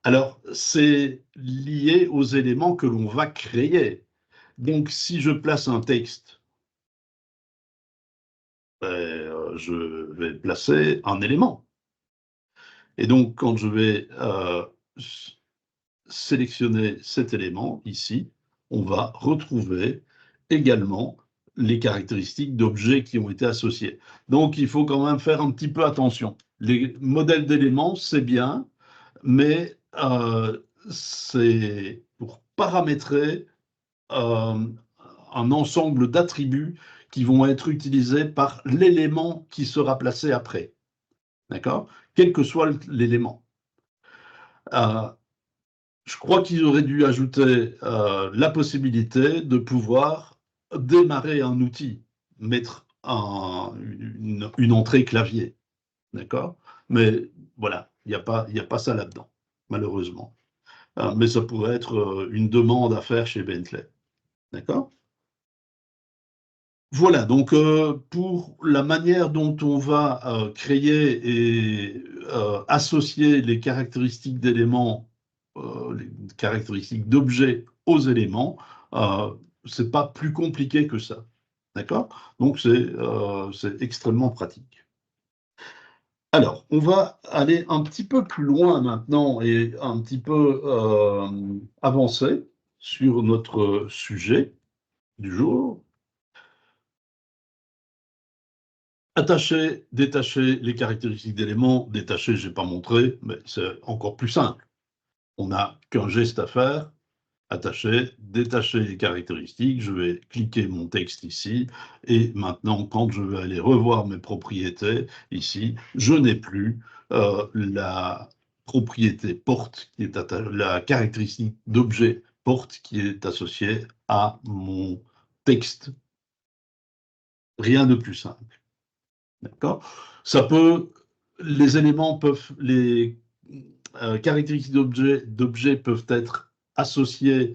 Alors, c'est lié aux éléments que l'on va créer. Donc, si je place un texte, je vais placer un élément. Et donc, quand je vais sélectionner cet élément, ici, on va retrouver également les caractéristiques d'objets qui ont été associés. Donc, il faut quand même faire un petit peu attention. Les modèles d'éléments, c'est bien, mais c'est pour paramétrer euh, un ensemble d'attributs qui vont être utilisés par l'élément qui sera placé après. D'accord? Quel que soit l'élément. Je crois qu'ils auraient dû ajouter la possibilité de pouvoir démarrer un outil, mettre une entrée clavier. D'accord? Mais voilà, il n'y a pas ça là-dedans, malheureusement. Mais ça pourrait être une demande à faire chez Bentley. D'accord? Voilà, donc pour la manière dont on va créer et associer les caractéristiques d'éléments, les caractéristiques d'objets aux éléments, c'est pas plus compliqué que ça. D'accord? Donc c'est extrêmement pratique. Alors, on va aller un petit peu plus loin maintenant et un petit peu avancer sur notre sujet du jour. Attacher, détacher les caractéristiques d'éléments. Détacher, je n'ai pas montré, mais c'est encore plus simple. On n'a qu'un geste à faire. Attacher, détacher les caractéristiques. Je vais cliquer mon texte ici. Et maintenant, quand je vais aller revoir mes propriétés, ici, je n'ai plus la propriété porte, qui est la caractéristique d'objet porte qui est associée à mon texte. Rien de plus simple. D'accord? Les éléments peuvent, les caractéristiques d'objets peuvent être associées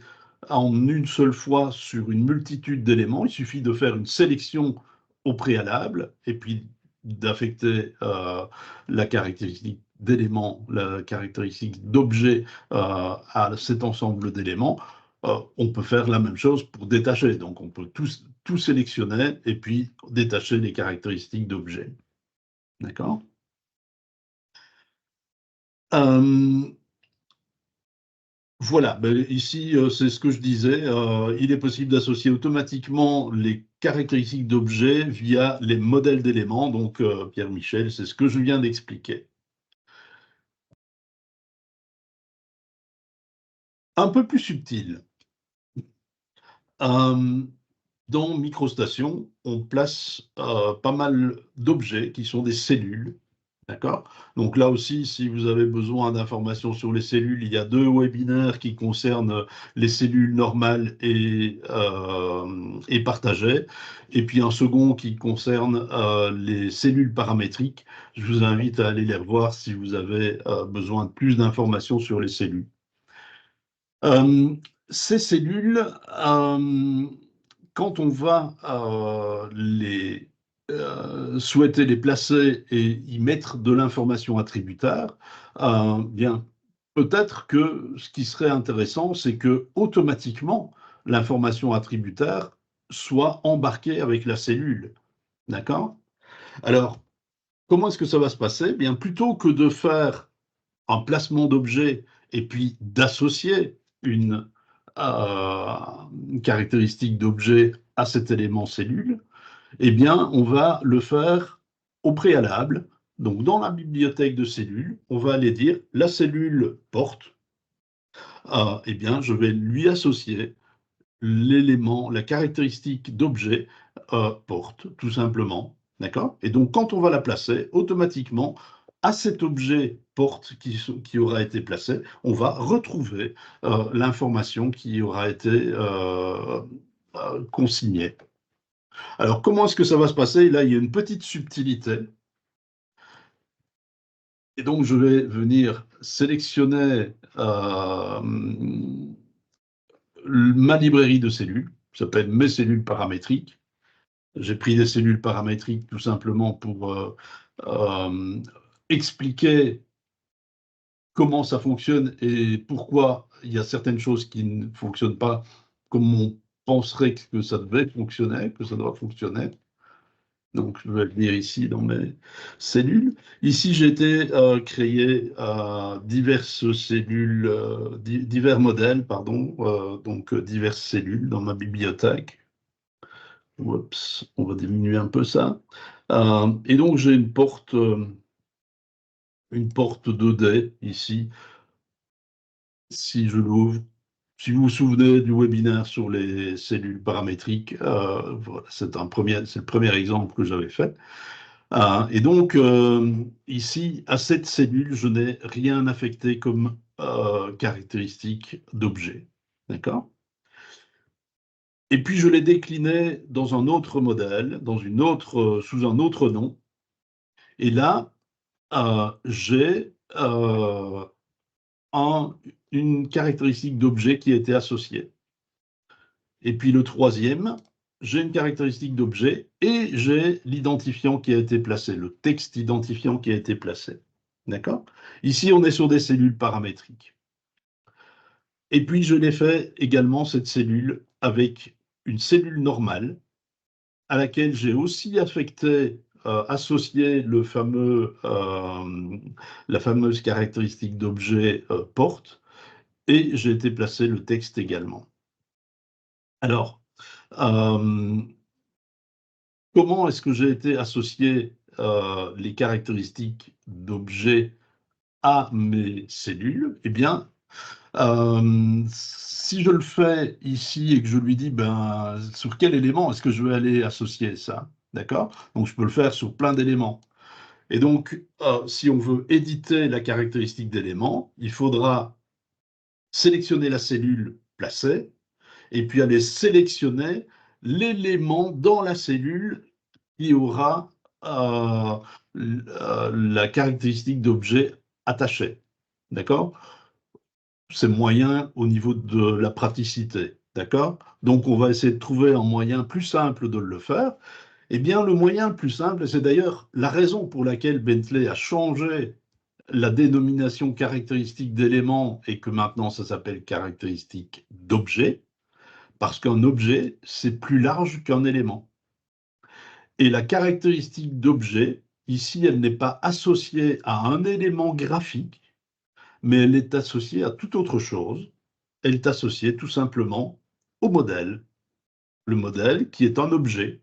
en une seule fois sur une multitude d'éléments. Il suffit de faire une sélection au préalable et puis d'affecter la caractéristique d'éléments, la caractéristique d'objet à cet ensemble d'éléments. On peut faire la même chose pour détacher. Donc, on peut tout sélectionner et puis détacher les caractéristiques d'objets. D'accord? Voilà, ben, ici, c'est ce que je disais. Il est possible d'associer automatiquement les caractéristiques d'objets via les modèles d'éléments. Donc, Pierre-Michel, c'est ce que je viens d'expliquer. Un peu plus subtil. Dans MicroStation, on place pas mal d'objets qui sont des cellules. D'accord? Donc là aussi, si vous avez besoin d'informations sur les cellules, il y a 2 webinaires qui concernent les cellules normales et partagées, et puis un second qui concerne les cellules paramétriques. Je vous invite à aller les revoir si vous avez besoin de plus d'informations sur les cellules. Ces cellules, quand on va souhaiter les placer et y mettre de l'information attributaire, bien, peut-être que ce qui serait intéressant, c'est que automatiquement, l'information attributaire soit embarquée avec la cellule. D'accord? Alors, comment est-ce que ça va se passer? Bien, plutôt que de faire un placement d'objet et puis d'associer une caractéristique d'objet à cet élément cellule, eh bien, on va le faire au préalable. Donc, dans la bibliothèque de cellules, on va aller dire la cellule porte, eh bien, je vais lui associer l'élément, la caractéristique d'objet porte, tout simplement. D'accord? Et donc, quand on va la placer, automatiquement, à cet objet porte qui aura été placé, on va retrouver l'information qui aura été consignée. Alors, comment est-ce que ça va se passer? Là, il y a une petite subtilité. Et donc, je vais venir sélectionner ma librairie de cellules. Ça s'appelle mes cellules paramétriques. J'ai pris des cellules paramétriques tout simplement pour expliquer comment ça fonctionne et pourquoi il y a certaines choses qui ne fonctionnent pas comme on penserait que ça devait fonctionner, que ça doit fonctionner. Donc, je vais venir ici dans mes cellules. Ici, j'ai été créer diverses cellules, divers modèles, pardon, donc diverses cellules dans ma bibliothèque. Oups, on va diminuer un peu ça. Et donc, j'ai une porte 2D ici. Si je l'ouvre, si vous vous souvenez du webinaire sur les cellules paramétriques, voilà, c'est le premier exemple que j'avais fait. Et donc, ici, à cette cellule, je n'ai rien affecté comme caractéristique d'objet. D'accord? Et puis, je l'ai décliné dans un autre modèle, sous un autre nom. Et là, j'ai une caractéristique d'objet qui a été associée. Et puis le troisième, j'ai une caractéristique d'objet et j'ai l'identifiant qui a été placé, le texte identifiant qui a été placé. D'accord? Ici, on est sur des cellules paramétriques. Et puis, je l'ai fait également, cette cellule, avec une cellule normale à laquelle j'ai aussi associé la fameuse caractéristique d'objet porte, et j'ai été placer le texte également. Alors, comment est-ce que j'ai été associé les caractéristiques d'objets à mes cellules? Eh bien, si je le fais ici et que je lui dis, ben, sur quel élément est-ce que je vais aller associer ça? D'accord? Donc, je peux le faire sur plein d'éléments. Et donc, si on veut éditer la caractéristique d'élément, il faudra sélectionner la cellule placée et puis aller sélectionner l'élément dans la cellule qui aura la caractéristique d'objet attaché. D'accord? C'est moyen au niveau de la praticité. D'accord? Donc, on va essayer de trouver un moyen plus simple de le faire. Eh bien, le moyen le plus simple, et c'est d'ailleurs la raison pour laquelle Bentley a changé la dénomination caractéristique d'élément et que maintenant ça s'appelle caractéristique d'objet, parce qu'un objet, c'est plus large qu'un élément. Et la caractéristique d'objet, ici, elle n'est pas associée à un élément graphique, mais elle est associée à toute autre chose. Elle est associée tout simplement au modèle. Le modèle qui est un objet.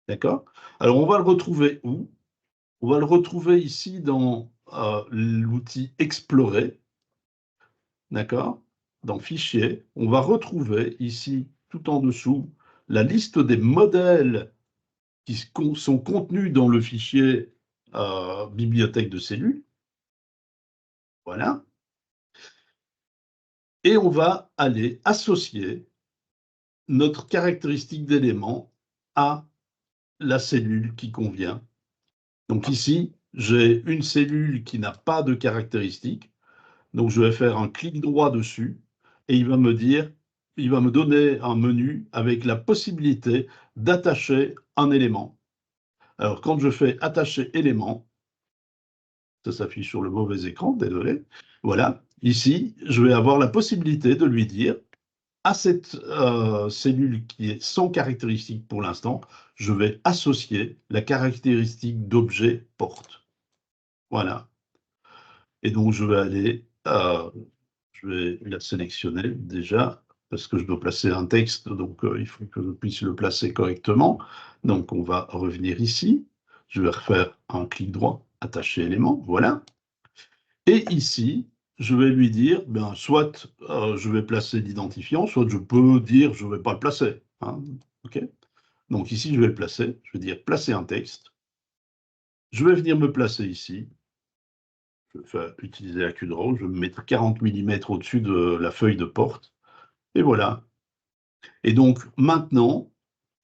D'accord? Alors, on va le retrouver où? On va le retrouver ici dans l'outil Explorer. D'accord? Dans Fichier, on va retrouver ici, tout en dessous, la liste des modèles qui sont contenus dans le fichier bibliothèque de cellules. Voilà. Et on va aller associer notre caractéristique d'élément à la cellule qui convient. Donc ici, j'ai une cellule qui n'a pas de caractéristique. Donc je vais faire un clic droit dessus et il va me dire il va me donner un menu avec la possibilité d'attacher un élément. Alors, quand je fais attacher élément, ça s'affiche sur le mauvais écran, désolé. Voilà, ici, je vais avoir la possibilité de lui dire à cette cellule qui est sans caractéristique pour l'instant, je vais associer la caractéristique d'objet porte. Voilà. Et donc, je vais aller, je vais la sélectionner déjà, parce que je dois placer un texte, donc il faut que je puisse le placer correctement. Donc, on va revenir ici. Je vais refaire un clic droit, attacher élément, voilà. Et ici, je vais lui dire, ben, soit je vais placer l'identifiant, soit je peux dire je ne vais pas le placer. Hein, OK. Donc ici, je vais le placer. Je vais dire placer un texte. Je vais venir me placer ici. Je vais utiliser la Q-Draw. Je vais me mettre 40 mm au-dessus de la feuille de porte. Et voilà. Et donc maintenant,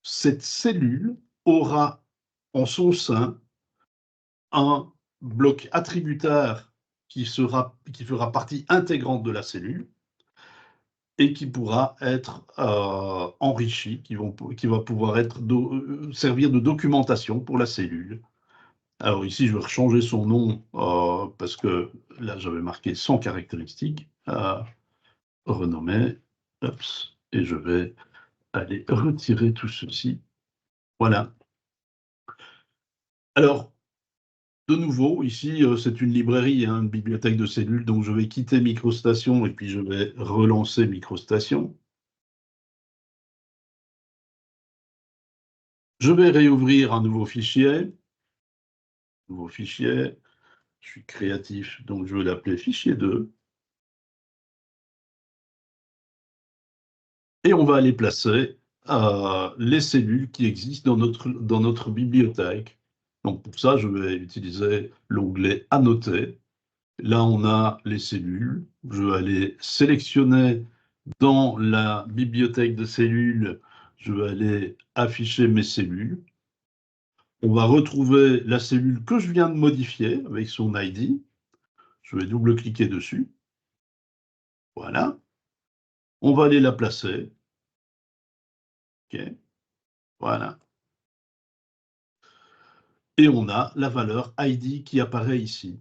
cette cellule aura en son sein un bloc attributaire qui fera partie intégrante de la cellule et qui pourra être enrichi, qui va pouvoir servir de documentation pour la cellule. Alors ici, je vais changer son nom parce que là, j'avais marqué sans caractéristique, renommé, et je vais aller retirer tout ceci. Voilà. Alors, de nouveau, ici, c'est une librairie, hein, une bibliothèque de cellules, donc je vais quitter MicroStation et puis je vais relancer MicroStation. Je vais réouvrir un nouveau fichier. Nouveau fichier. Je suis créatif, donc je vais l'appeler fichier 2. Et on va aller placer les cellules qui existent dans notre bibliothèque. Donc pour ça, je vais utiliser l'onglet Annoter. Là, on a les cellules. Je vais aller sélectionner dans la bibliothèque de cellules. Je vais aller afficher mes cellules. On va retrouver la cellule que je viens de modifier avec son ID. Je vais double-cliquer dessus. Voilà. On va aller la placer. OK. Voilà. Et on a la valeur ID qui apparaît ici.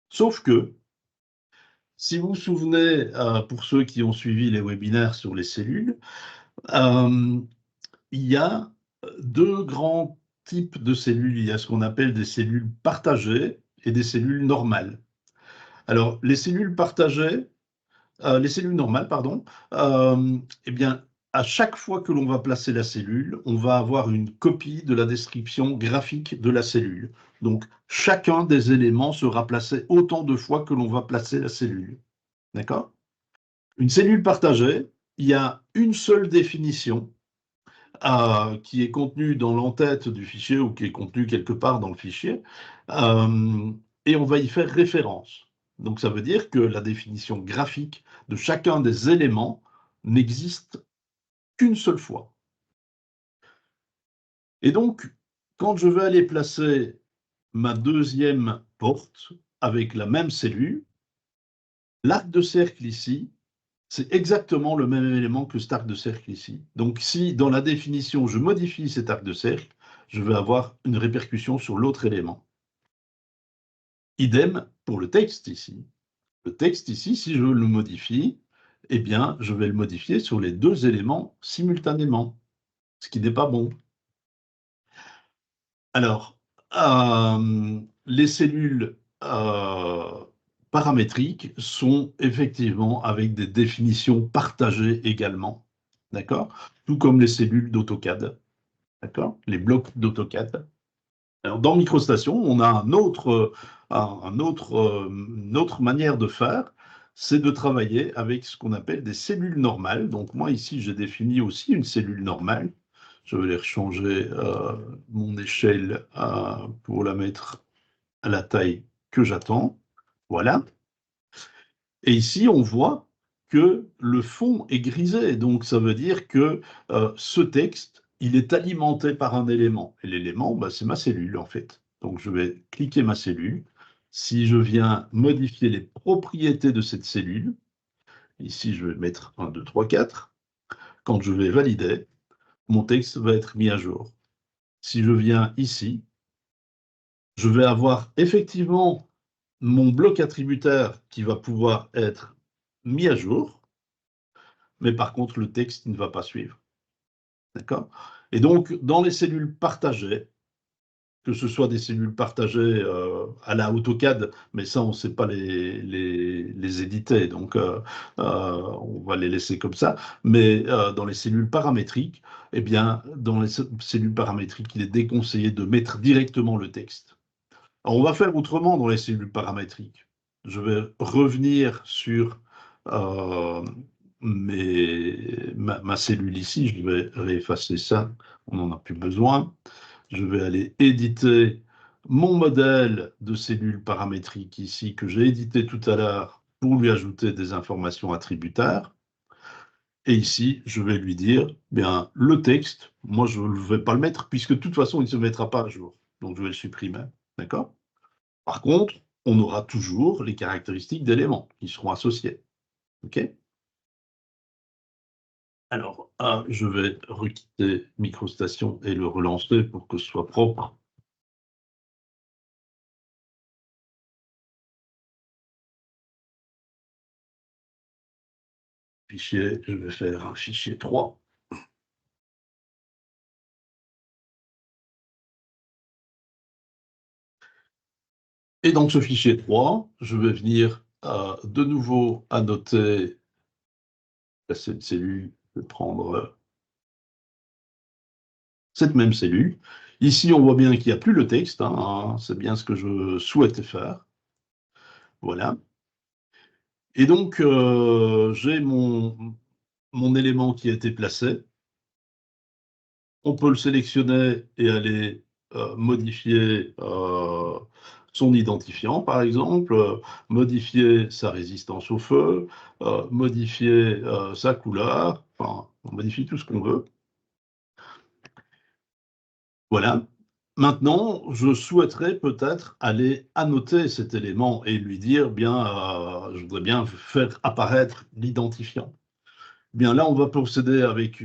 Sauf que, si vous vous souvenez, pour ceux qui ont suivi les webinaires sur les cellules, il y a deux grands types de cellules. Il y a ce qu'on appelle des cellules partagées et des cellules normales. Alors, les cellules partagées, les cellules normales, pardon, eh bien, à chaque fois que l'on va placer la cellule, on va avoir une copie de la description graphique de la cellule. Donc, chacun des éléments sera placé autant de fois que l'on va placer la cellule. D'accord? Une cellule partagée, il y a une seule définition qui est contenue dans l'entête du fichier ou qui est contenue quelque part dans le fichier, et on va y faire référence. Donc ça veut dire que la définition graphique de chacun des éléments n'existe qu'une seule fois. Et donc, quand je vais aller placer ma deuxième porte avec la même cellule, l'arc de cercle ici, c'est exactement le même élément que cet arc de cercle ici. Donc si dans la définition je modifie cet arc de cercle, je vais avoir une répercussion sur l'autre élément. Idem pour le texte ici. Le texte ici, si je le modifie, eh bien, je vais le modifier sur les deux éléments simultanément, ce qui n'est pas bon. Alors, les cellules paramétriques sont effectivement avec des définitions partagées également, d'accord? Tout comme les cellules d'AutoCAD, d'accord? Les blocs d'AutoCAD. Alors, dans MicroStation, on a une autre manière de faire, c'est de travailler avec ce qu'on appelle des cellules normales. Donc moi, ici, j'ai défini aussi une cellule normale. Je vais aller changer mon échelle pour la mettre à la taille que j'attends. Voilà. Et ici, on voit que le fond est grisé. Donc, ça veut dire que ce texte, il est alimenté par un élément. Et l'élément, bah, c'est ma cellule, en fait. Donc, je vais cliquer ma cellule. Si je viens modifier les propriétés de cette cellule, ici, je vais mettre 1, 2, 3, 4. quand je vais valider, mon texte va être mis à jour. Si je viens ici, je vais avoir effectivement mon bloc attributaire qui va pouvoir être mis à jour, mais par contre, le texte ne va pas suivre. D'accord? Et donc, dans les cellules partagées, que ce soit des cellules partagées à la AutoCAD, mais ça, on ne sait pas les éditer, donc on va les laisser comme ça. Mais dans les cellules paramétriques, eh bien, dans les cellules paramétriques, il est déconseillé de mettre directement le texte. Alors, on va faire autrement dans les cellules paramétriques. Je vais revenir sur ma cellule ici. Je vais réeffacer ça. On n'en a plus besoin. Je vais aller éditer mon modèle de cellule paramétrique ici que j'ai édité tout à l'heure pour lui ajouter des informations attributaires. Et ici, je vais lui dire, bien, le texte, moi, je ne vais pas le mettre puisque de toute façon, il ne se mettra pas à jour. Donc, je vais le supprimer. D'accord? Par contre, on aura toujours les caractéristiques d'éléments qui seront associées. OK? Alors, je vais requitter MicroStation et le relancer pour que ce soit propre. Fichier, je vais faire un fichier 3. Et dans ce fichier 3, je vais venir de nouveau annoter cette cellule. Je vais prendre cette même cellule. Ici, on voit bien qu'il n'y a plus le texte. C'est bien ce que je souhaitais faire. Voilà. Et donc, j'ai mon élément qui a été placé. On peut le sélectionner et aller modifier son identifiant, par exemple, modifier sa résistance au feu, modifier sa couleur, enfin, on modifie tout ce qu'on veut. Voilà. Maintenant, je souhaiterais peut-être aller annoter cet élément et lui dire, bien, je voudrais bien faire apparaître l'identifiant. Bien là, on va procéder avec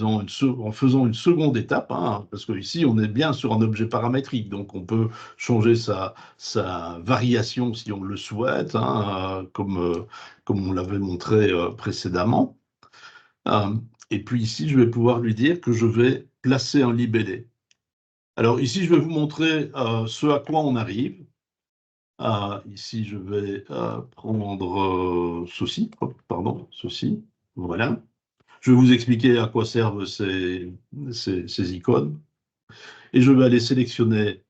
en faisant une seconde étape, parce qu'ici, on est bien sur un objet paramétrique, donc on peut changer sa variation si on le souhaite, comme on l'avait montré précédemment. Et puis ici, je vais pouvoir lui dire que je vais placer un libellé. Alors ici, je vais vous montrer ce à quoi on arrive. Ici, je vais prendre ceci, pardon, ceci, voilà. Je vais vous expliquer à quoi servent ces icônes. Et je vais aller sélectionner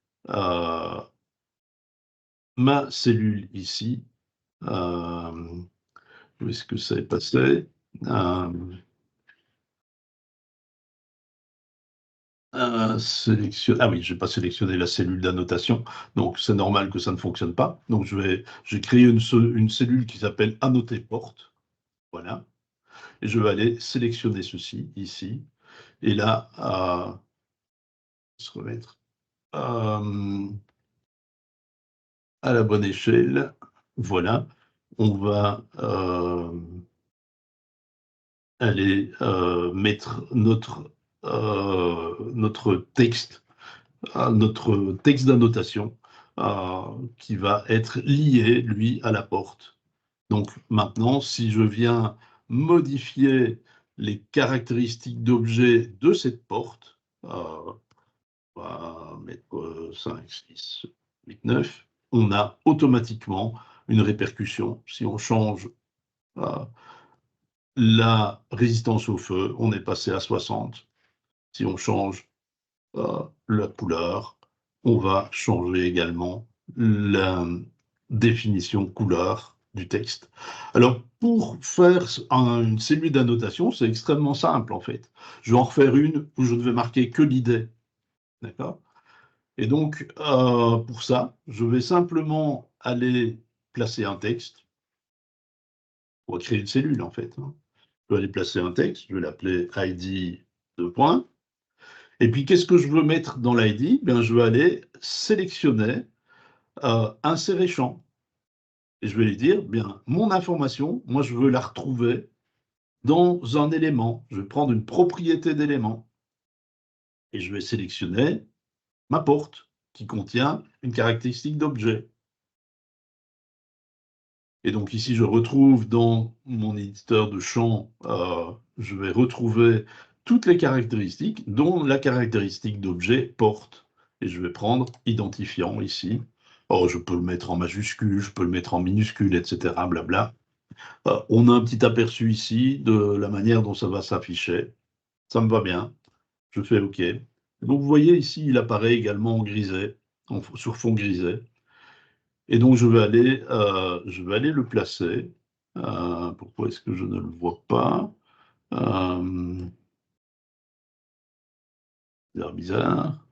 ma cellule ici. Où est-ce que ça est passé? Ah oui, je n'ai pas sélectionné la cellule d'annotation, donc c'est normal que ça ne fonctionne pas. Donc j'ai créé une cellule qui s'appelle annoter porte, voilà. Et je vais aller sélectionner ceci ici, et là, se remettre à la bonne échelle, voilà. On va aller mettre notre texte d'annotation qui va être lié, lui, à la porte. Donc maintenant, si je viens modifier les caractéristiques d'objet de cette porte, on va mettre 5, 6, 8, 9, on a automatiquement une répercussion. Si on change la résistance au feu, on est passé à 60. Si on change la couleur, on va changer également la définition couleur du texte. Alors, pour faire une cellule d'annotation, c'est extrêmement simple en fait. Je vais en refaire une où je ne vais marquer que l'idée. D'accord? Et donc, pour ça, je vais simplement aller placer un texte. On va créer une cellule en fait. Je vais aller placer un texte, je vais l'appeler ID 2 points. Et puis, qu'est-ce que je veux mettre dans l'ID? Bien, je vais aller sélectionner insérer champ. Et je vais lui dire, bien, mon information, moi, je veux la retrouver dans un élément. Je vais prendre une propriété d'élément et je vais sélectionner ma porte qui contient une caractéristique d'objet. Et donc ici, je retrouve dans mon éditeur de champ, je vais retrouver toutes les caractéristiques, dont la caractéristique d'objet porte. Et je vais prendre identifiant ici. Oh, je peux le mettre en majuscule, je peux le mettre en minuscule, etc. Blabla. On a un petit aperçu ici de la manière dont ça va s'afficher. Ça me va bien. Je fais OK. Donc vous voyez ici, il apparaît également en grisé, sur fond grisé. Et donc, je vais aller le placer. Pourquoi est-ce que je ne le vois pas? C'est l'air bizarre.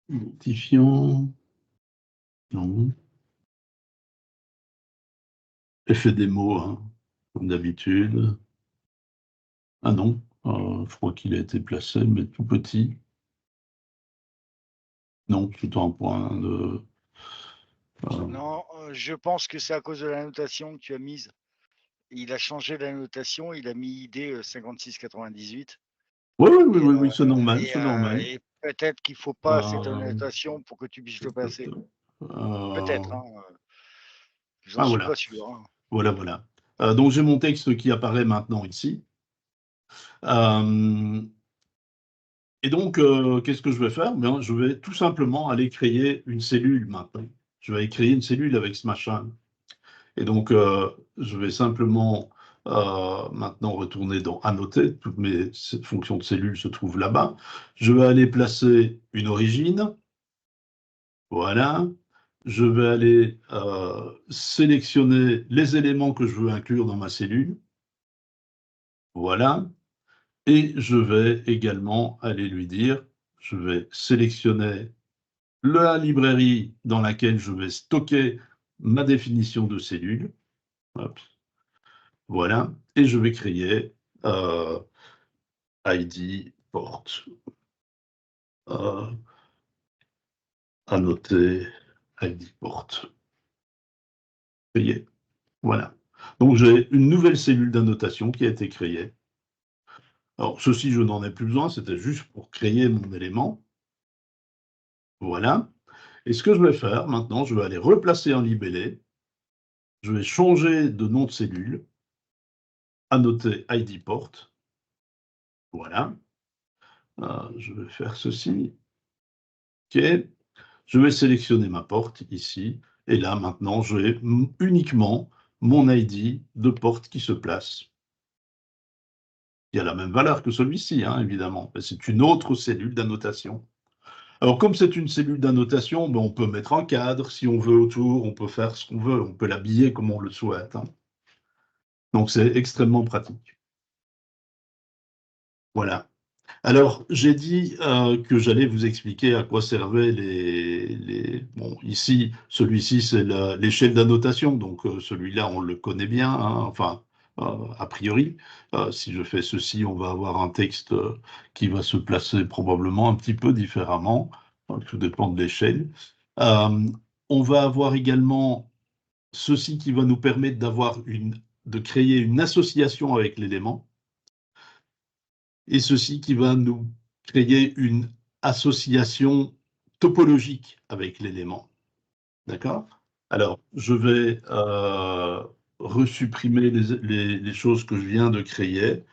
Identifiant. Non. Effet démo, hein, comme d'habitude. Ah non, je crois qu'il a été placé, mais tout petit. Non, plutôt un point de... Non, je pense que c'est à cause de la notation que tu as mise. Il a changé la notation, il a mis ID 5698. Oui, c'est normal, c'est normal. Et peut-être qu'il ne faut pas cette notation pour que tu puisses le passer. Peut-être, hein. J'en suis voilà. pas sûr. Hein. Voilà. Donc j'ai mon texte qui apparaît maintenant ici. Et donc, qu'est-ce que je vais faire? Bien, je vais tout simplement aller créer une cellule maintenant. Je vais créer une cellule avec ce machin. Et donc, je vais simplement maintenant retourner dans Annoter. Toutes mes fonctions de cellule se trouvent là-bas. Je vais aller placer une origine. Voilà. Je vais aller sélectionner les éléments que je veux inclure dans ma cellule. Voilà. Et je vais également aller lui dire, je vais sélectionner la librairie dans laquelle je vais stocker ma définition de cellule. Hop. Voilà. Et je vais créer ID porte. Annoter ID porte. Créer. Voilà. Donc j'ai une nouvelle cellule d'annotation qui a été créée. Alors ceci, je n'en ai plus besoin, c'était juste pour créer mon élément. Voilà. Et ce que je vais faire maintenant, je vais aller replacer un libellé. Je vais changer de nom de cellule. Annoter ID porte. Voilà. Je vais faire ceci. OK. Je vais sélectionner ma porte ici. Et là, maintenant, j'ai uniquement mon ID de porte qui se place. Il y a la même valeur que celui-ci, hein, évidemment. C'est une autre cellule d'annotation. Alors, comme c'est une cellule d'annotation, ben, on peut mettre un cadre si on veut autour, on peut faire ce qu'on veut, on peut l'habiller comme on le souhaite. Hein. Donc, c'est extrêmement pratique. Voilà. Alors, j'ai dit que j'allais vous expliquer à quoi servaient Bon, ici, celui-ci, c'est l'échelle d'annotation, donc celui-là, on le connaît bien, hein, enfin, a priori. Si je fais ceci, on va avoir un texte qui va se placer probablement un petit peu différemment, tout dépend de l'échelle. On va avoir également ceci qui va nous permettre de créer une association avec l'élément et ceci qui va nous créer une association topologique avec l'élément. D'accord? Alors, je vais resupprimer les choses que je viens de créer,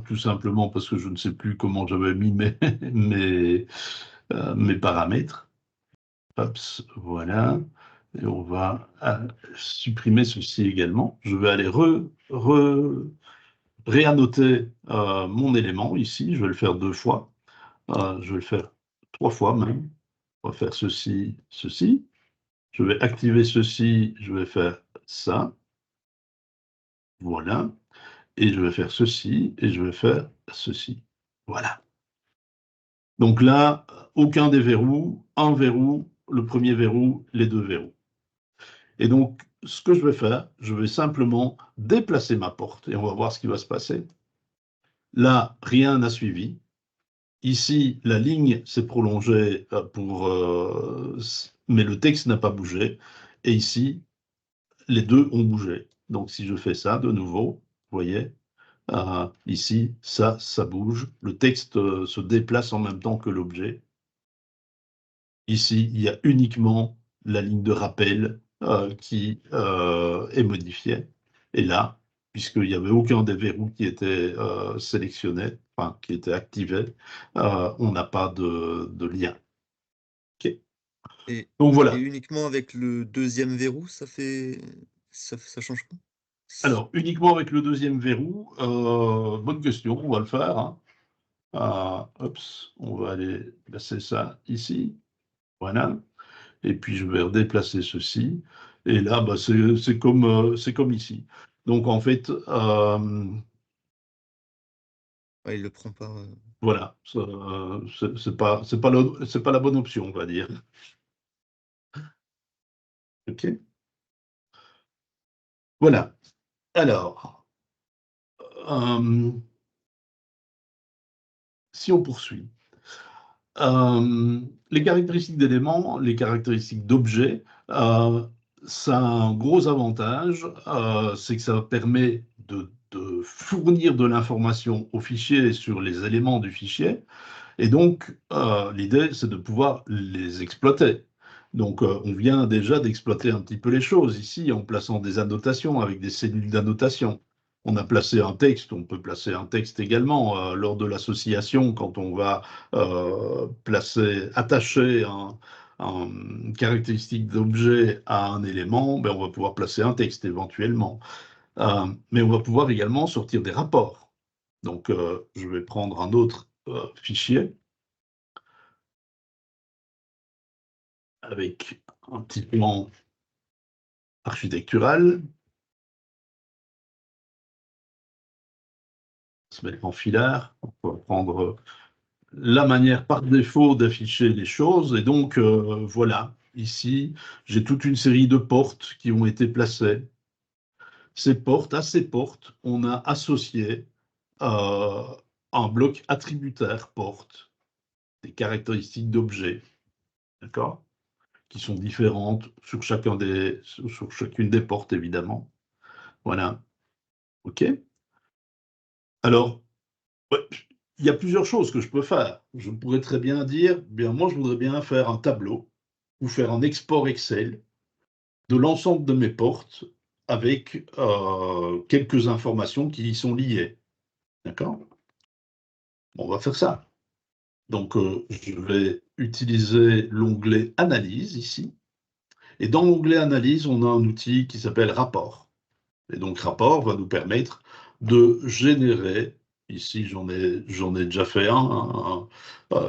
tout simplement parce que je ne sais plus comment j'avais mis mes paramètres. Hop, voilà. Et on va supprimer ceci également. Je vais aller réannoter mon élément ici. Je vais le faire 2 fois. Je vais le faire 3 fois même. On va faire ceci, ceci. Je vais activer ceci. Je vais faire ça. Voilà. Et je vais faire ceci. Et je vais faire ceci. Voilà. Donc là, aucun des verrous. Un verrou, le premier verrou, les 2 verrous. Et donc, ce que je vais faire, je vais simplement déplacer ma porte. Et on va voir ce qui va se passer. Là, rien n'a suivi. Ici, la ligne s'est prolongée mais le texte n'a pas bougé. Et ici, les deux ont bougé. Donc, si je fais ça de nouveau, vous voyez, ici, ça bouge. Le texte se déplace en même temps que l'objet. Ici, il y a uniquement la ligne de rappel qui est modifiée. Et là, puisqu'il n'y avait aucun des verrous qui était sélectionné, enfin, qui était activé, on n'a pas de lien. OK. Et Donc voilà. uniquement avec le deuxième verrou, ça change quoi? Alors, uniquement avec le deuxième verrou, bonne question, on va le faire. Hein. On va aller placer ça ici. Voilà. Et puis, je vais redéplacer ceci. Et là, bah, c'est comme ici. Donc, en fait, Ouais, il le prend pas. voilà, c'est pas la bonne option, on va dire. OK. Voilà. Alors, si on poursuit. Les caractéristiques d'éléments, les caractéristiques d'objets, ça a un gros avantage, c'est que ça permet de fournir de l'information au fichier sur les éléments du fichier. Et donc, l'idée, c'est de pouvoir les exploiter. Donc, on vient déjà d'exploiter un petit peu les choses ici en plaçant des annotations avec des cellules d'annotation. On a placé un texte, on peut placer un texte également lors de l'association quand on va attacher une caractéristique d'objet à un élément, ben on va pouvoir placer un texte éventuellement. Mais on va pouvoir également sortir des rapports. Donc, je vais prendre un autre fichier avec un petit plan architectural. Se mettre en filaire. On va prendre la manière par défaut d'afficher les choses. Et donc, voilà, ici, j'ai toute une série de portes qui ont été placées. À ces portes, on a associé un bloc attributaire porte, des caractéristiques d'objets, d'accord, qui sont différentes sur chacune des portes, évidemment. Voilà. OK. Alors, ouais, il y a plusieurs choses que je peux faire. Je pourrais très bien dire, bien moi, je voudrais bien faire un tableau ou faire un export Excel de l'ensemble de mes portes avec quelques informations qui y sont liées. D'accord? On va faire ça. Donc, je vais utiliser l'onglet Analyse ici. Et dans l'onglet Analyse, on a un outil qui s'appelle Rapport. Et donc, Rapport va nous permettre de générer, ici j'en ai déjà fait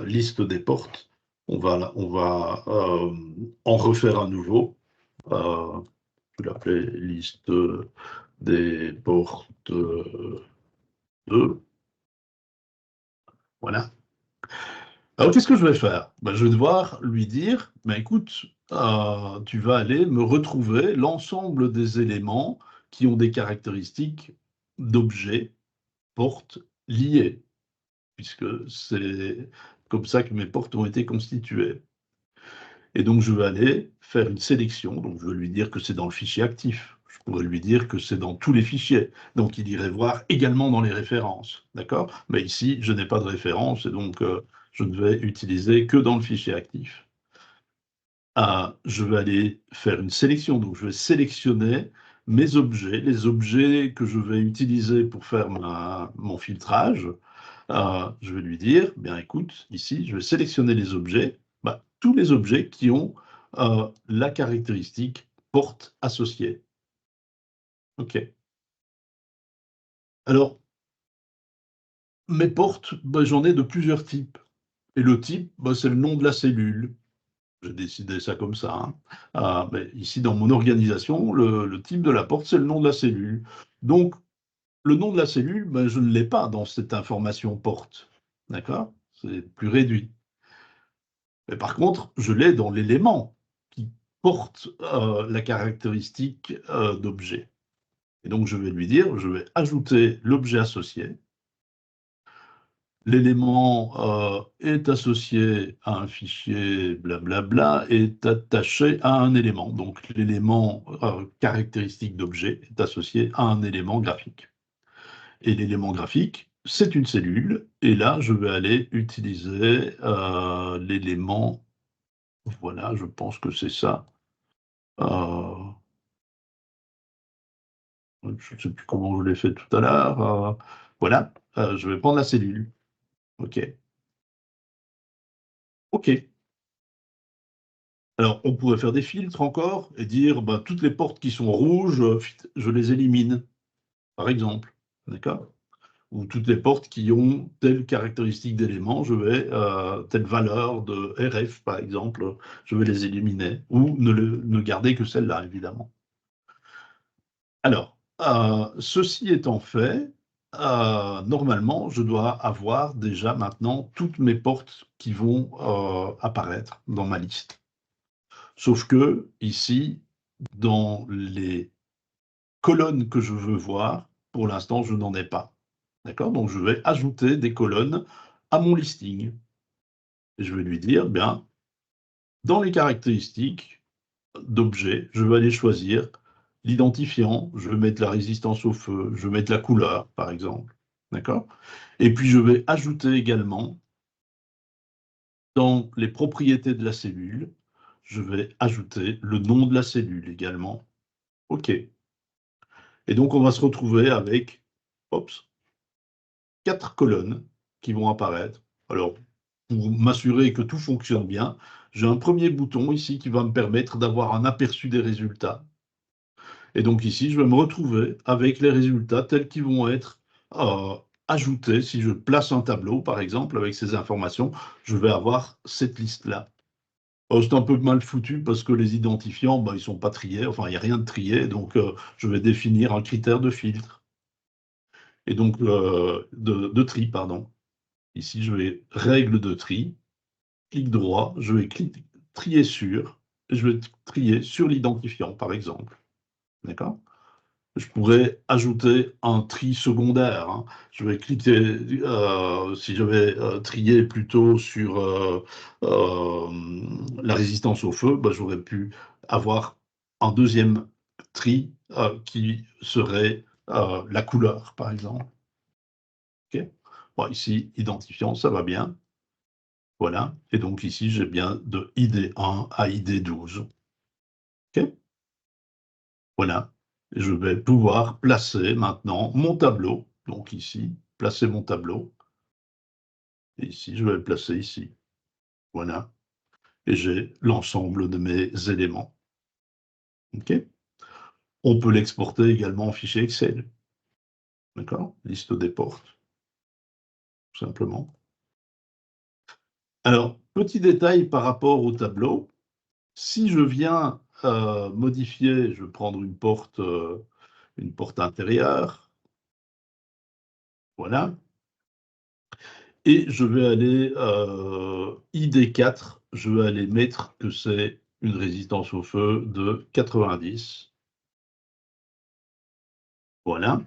liste des portes. On va en refaire un nouveau. Je vais l'appeler liste des portes 2. Voilà. Alors, qu'est-ce que je vais faire? Ben, je vais devoir lui dire, ben, écoute, tu vas aller me retrouver l'ensemble des éléments qui ont des caractéristiques d'objets, portes liées, puisque c'est comme ça que mes portes ont été constituées. Et donc, je vais aller faire une sélection. Donc, je vais lui dire que c'est dans le fichier actif. Je pourrais lui dire que c'est dans tous les fichiers. Donc, il irait voir également dans les références. D'accord? Mais ici, je n'ai pas de référence et donc, je ne vais utiliser que dans le fichier actif. Je vais aller faire une sélection. Donc, je vais sélectionner mes objets, les objets que je vais utiliser pour faire mon filtrage. Je vais lui dire, bien écoute, ici, je vais sélectionner les objets, tous les objets qui ont la caractéristique porte associée. OK. Alors, mes portes, j'en ai de plusieurs types. Et le type, c'est le nom de la cellule. J'ai décidé ça comme ça. Hein. Mais ici, dans mon organisation, le type de la porte, c'est le nom de la cellule. Donc, le nom de la cellule, je ne l'ai pas dans cette information porte. D'accord? C'est plus réduit. Mais par contre, je l'ai dans l'élément qui porte la caractéristique d'objet. Et donc, je vais lui dire, je vais ajouter l'objet associé. L'élément est associé à un fichier blablabla, est attaché à un élément. Donc l'élément caractéristique d'objet est associé à un élément graphique. Et l'élément graphique, c'est une cellule. Et là, je vais aller utiliser l'élément. Voilà, je pense que c'est ça. Je ne sais plus comment je l'ai fait tout à l'heure. Voilà, je vais prendre la cellule. OK. OK. Alors, on pourrait faire des filtres encore et dire bah, toutes les portes qui sont rouges, je les élimine, par exemple. D'accord? Ou toutes les portes qui ont telle caractéristique d'élément, je vais, telle valeur de RF, par exemple, je vais les éliminer. Ou ne garder que celle-là, évidemment. Alors, ceci étant fait, normalement, je dois avoir déjà maintenant toutes mes portes qui vont apparaître dans ma liste. Sauf que ici, dans les colonnes que je veux voir, pour l'instant, je n'en ai pas. D'accord? Donc, je vais ajouter des colonnes à mon listing. Et je vais lui dire, bien, dans les caractéristiques d'objet, je vais aller choisir l'identifiant, je vais mettre la résistance au feu, je vais mettre la couleur, par exemple. D'accord? Et puis, je vais ajouter également, dans les propriétés de la cellule, je vais ajouter le nom de la cellule également. OK. Et donc, on va se retrouver avec, oups, 4 colonnes qui vont apparaître. Alors, pour m'assurer que tout fonctionne bien, j'ai un premier bouton ici qui va me permettre d'avoir un aperçu des résultats. Et donc ici, je vais me retrouver avec les résultats tels qu'ils vont être ajoutés. Si je place un tableau, par exemple, avec ces informations, je vais avoir cette liste-là. C'est un peu mal foutu parce que les identifiants, ils ne sont pas triés, enfin, il n'y a rien de trié, donc je vais définir un critère de filtre. Et donc, de tri, pardon. Ici, je vais règle de tri, clic droit, je vais trier sur, je vais trier sur l'identifiant, par exemple. D'accord? Je pourrais ajouter un tri secondaire. Hein. Je vais cliquer, si je vais trier plutôt sur la résistance au feu, j'aurais pu avoir un deuxième tri qui serait la couleur, par exemple. Okay. Bon, ici, identifiant, ça va bien. Voilà. Et donc ici, j'ai bien de ID1 à ID12. Okay. Voilà. Je vais pouvoir placer maintenant mon tableau. Donc ici, placer mon tableau. Et ici, je vais le placer ici. Voilà. Et j'ai l'ensemble de mes éléments. OK. On peut l'exporter également en fichier Excel. D'accord? Liste des portes. Tout simplement. Alors, petit détail par rapport au tableau. Si je viens modifier, je vais prendre une porte intérieure. Voilà. Et je vais aller ID4, je vais aller mettre que c'est une résistance au feu de 90. Voilà.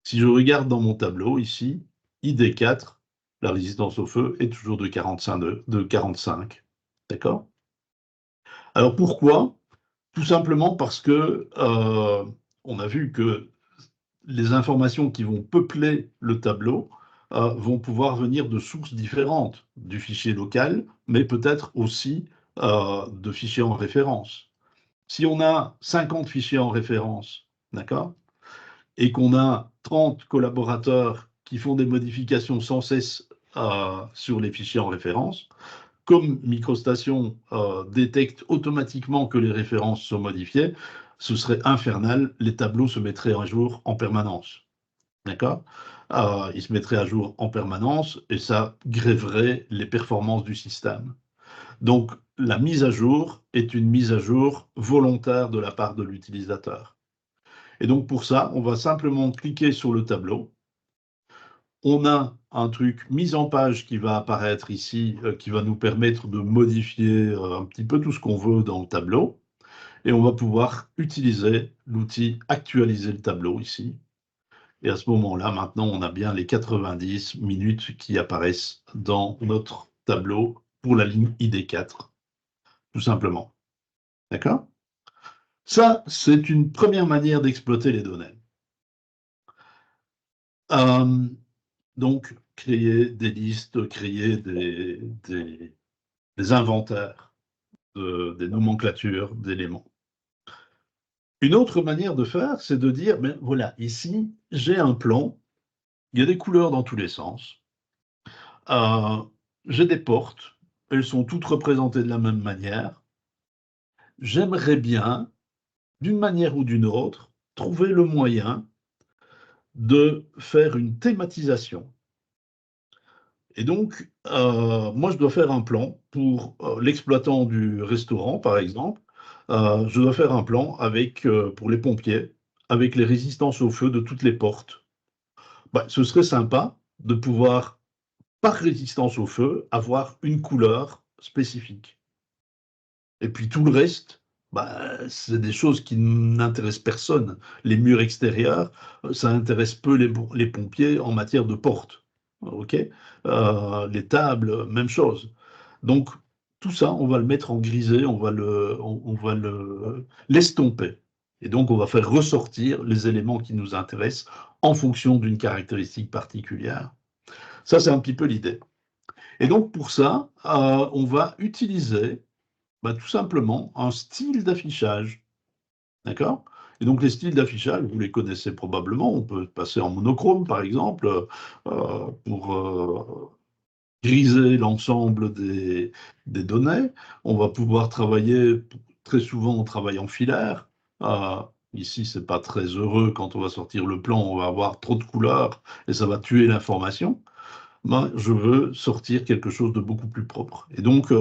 Si je regarde dans mon tableau ici, ID4, la résistance au feu est toujours de 45. D'accord? Alors pourquoi? Tout simplement parce que on a vu que les informations qui vont peupler le tableau vont pouvoir venir de sources différentes du fichier local, mais peut-être aussi de fichiers en référence. Si on a 50 fichiers en référence, d'accord, et qu'on a 30 collaborateurs qui font des modifications sans cesse sur les fichiers en référence, comme MicroStation détecte automatiquement que les références sont modifiées, ce serait infernal, les tableaux se mettraient à jour en permanence. D'accord? Ils se mettraient à jour en permanence et ça grèverait les performances du système. Donc, la mise à jour est une mise à jour volontaire de la part de l'utilisateur. Et donc, pour ça, on va simplement cliquer sur le tableau. On a un truc mise en page qui va apparaître ici, qui va nous permettre de modifier un petit peu tout ce qu'on veut dans le tableau. Et on va pouvoir utiliser l'outil actualiser le tableau ici. Et à ce moment-là, maintenant, on a bien les 90 minutes qui apparaissent dans notre tableau pour la ligne ID4, tout simplement. D'accord? Ça, c'est une première manière d'exploiter les données. Donc, créer des listes, créer des inventaires, des nomenclatures d'éléments. Une autre manière de faire, c'est de dire, ben voilà, ici, j'ai un plan, il y a des couleurs dans tous les sens, j'ai des portes, elles sont toutes représentées de la même manière. J'aimerais bien, d'une manière ou d'une autre, trouver le moyen de faire une thématisation. Et donc, moi, je dois faire un plan pour l'exploitant du restaurant, par exemple. Je dois faire un plan avec, pour les pompiers, avec les résistances au feu de toutes les portes. Bah, ce serait sympa de pouvoir, par résistance au feu, avoir une couleur spécifique. Et puis tout le reste, bah, c'est des choses qui n'intéressent personne. Les murs extérieurs, ça intéresse peu les pompiers en matière de porte. OK? Les tables, même chose. Donc, tout ça, on va le mettre en grisé, on va l'estomper. Et donc, on va faire ressortir les éléments qui nous intéressent en fonction d'une caractéristique particulière. Ça, c'est un petit peu l'idée. Et donc, pour ça, on va utiliser tout simplement un style d'affichage. D'accord? Et donc, les styles d'affichage, vous les connaissez probablement. On peut passer en monochrome, par exemple, pour griser l'ensemble des données. On va pouvoir travailler, très souvent, on travaille en filaire. Ici, ce n'est pas très heureux quand on va sortir le plan, on va avoir trop de couleurs et ça va tuer l'information. Moi, je veux sortir quelque chose de beaucoup plus propre. Et donc,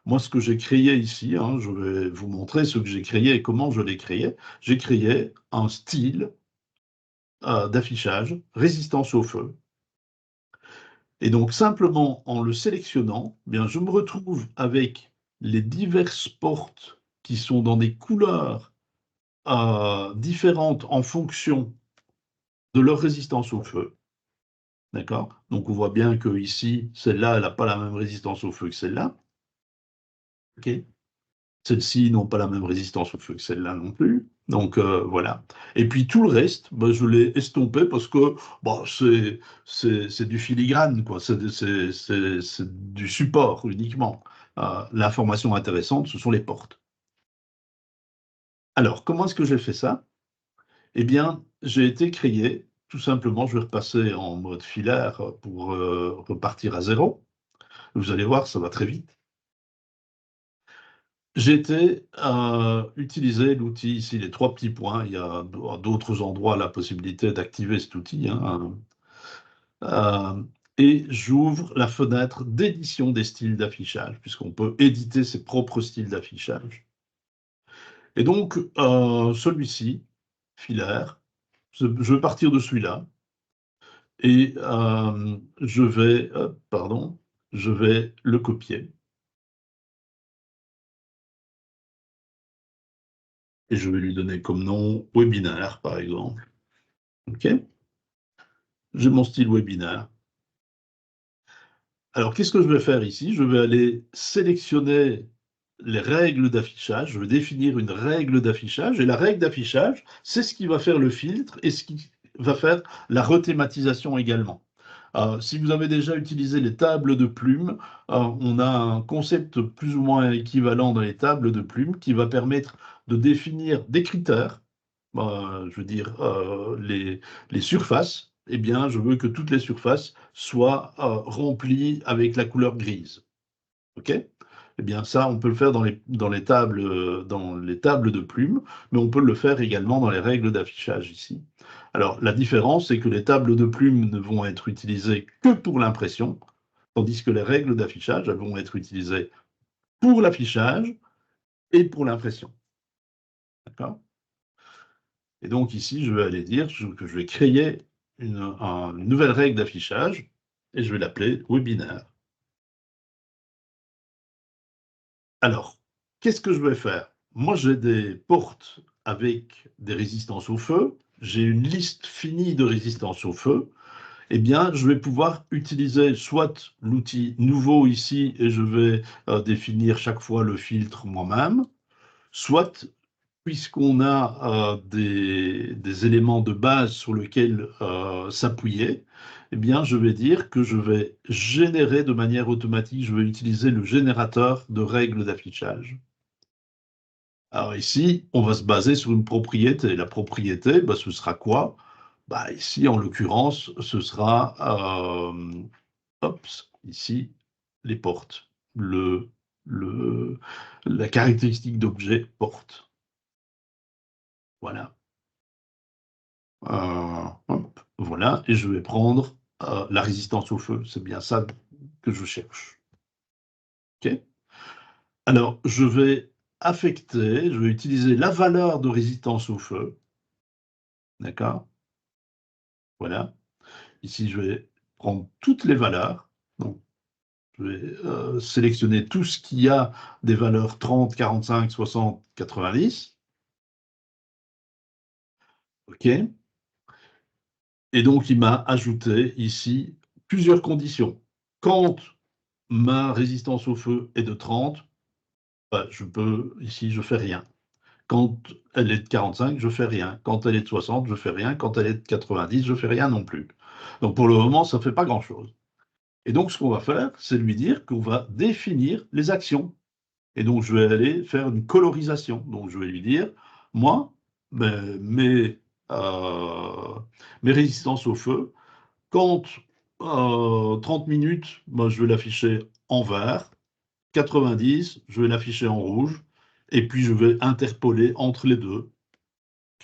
moi, ce que j'ai créé ici, hein, je vais vous montrer ce que j'ai créé et comment je l'ai créé. J'ai créé un style d'affichage résistance au feu. Et donc, simplement en le sélectionnant, eh bien, je me retrouve avec les diverses portes qui sont dans des couleurs différentes en fonction de leur résistance au feu. D'accord? Donc, on voit bien que ici, celle-là, elle n'a pas la même résistance au feu que celle-là. OK? Celles-ci n'ont pas la même résistance au feu que celle-là non plus. Donc, voilà. Et puis, tout le reste, je l'ai estompé parce que c'est du filigrane, quoi. C'est du support uniquement. L'information intéressante, ce sont les portes. Alors, comment est-ce que j'ai fait ça? Eh bien, j'ai été créé, tout simplement, je vais repasser en mode filaire pour repartir à zéro. Vous allez voir, ça va très vite. J'ai été utiliser l'outil ici, les trois petits points. Il y a à d'autres endroits la possibilité d'activer cet outil, hein. Et j'ouvre la fenêtre d'édition des styles d'affichage, puisqu'on peut éditer ses propres styles d'affichage. Et donc, celui-ci, filaire, je vais partir de celui-là. Et je vais le copier. Et je vais lui donner comme nom webinaire, par exemple. OK? J'ai mon style webinaire. Alors, qu'est-ce que je vais faire ici? Je vais aller sélectionner les règles d'affichage. Je vais définir une règle d'affichage. Et la règle d'affichage, c'est ce qui va faire le filtre et ce qui va faire la rethématisation également. Si vous avez déjà utilisé les tables de plumes, on a un concept plus ou moins équivalent dans les tables de plumes qui va permettre de définir des critères, je veux dire les surfaces. Eh bien, je veux que toutes les surfaces soient remplies avec la couleur grise. OK? Eh bien, ça, on peut le faire dans les tables de plumes, mais on peut le faire également dans les règles d'affichage ici. Alors, la différence, c'est que les tables de plumes ne vont être utilisées que pour l'impression, tandis que les règles d'affichage, elles vont être utilisées pour l'affichage et pour l'impression. D'accord? Et donc ici, je vais aller dire que je vais créer une nouvelle règle d'affichage et je vais l'appeler webinaire. Alors, qu'est-ce que je vais faire? Moi, j'ai des portes avec des résistances au feu, j'ai une liste finie de résistance au feu, eh bien, je vais pouvoir utiliser soit l'outil nouveau ici, et je vais définir chaque fois le filtre moi-même, soit, puisqu'on a des éléments de base sur lesquels s'appuyer, eh bien, je vais dire que je vais générer de manière automatique, je vais utiliser le générateur de règles d'affichage. Alors ici, on va se baser sur une propriété. La propriété, bah, ce sera quoi? Bah, ici, en l'occurrence, ce sera, ici, les portes. La caractéristique d'objet porte. Voilà. Voilà, et je vais prendre la résistance au feu. C'est bien ça que je cherche. OK? Alors, je vais affecter, je vais utiliser la valeur de résistance au feu. D'accord? Voilà. Ici, je vais prendre toutes les valeurs. Donc, je vais sélectionner tout ce qui a des valeurs 30, 45, 60, 90. OK? Et donc, il m'a ajouté ici plusieurs conditions. Quand ma résistance au feu est de 30, bah, ici, je fais rien. Quand elle est de 45, je fais rien. Quand elle est de 60, je fais rien. Quand elle est de 90, je fais rien non plus. Donc, pour le moment, ça ne fait pas grand-chose. Et donc, ce qu'on va faire, c'est lui dire qu'on va définir les actions. Et donc, je vais aller faire une colorisation. Donc, je vais lui dire, moi, mes résistances au feu, quand 30 minutes, moi, je vais l'afficher en vert, 90, je vais l'afficher en rouge, et puis je vais interpoler entre les deux.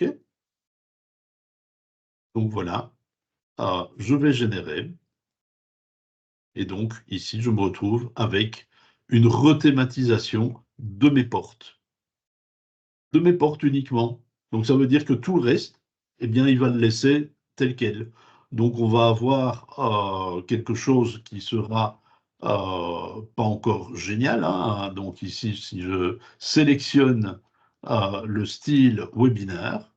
OK? Donc voilà, je vais générer, et donc ici, je me retrouve avec une rethématisation de mes portes. De mes portes uniquement. Donc ça veut dire que tout le reste, eh bien, il va le laisser tel quel. Donc on va avoir quelque chose qui sera pas encore génial, hein. Donc ici, si je sélectionne le style webinaire,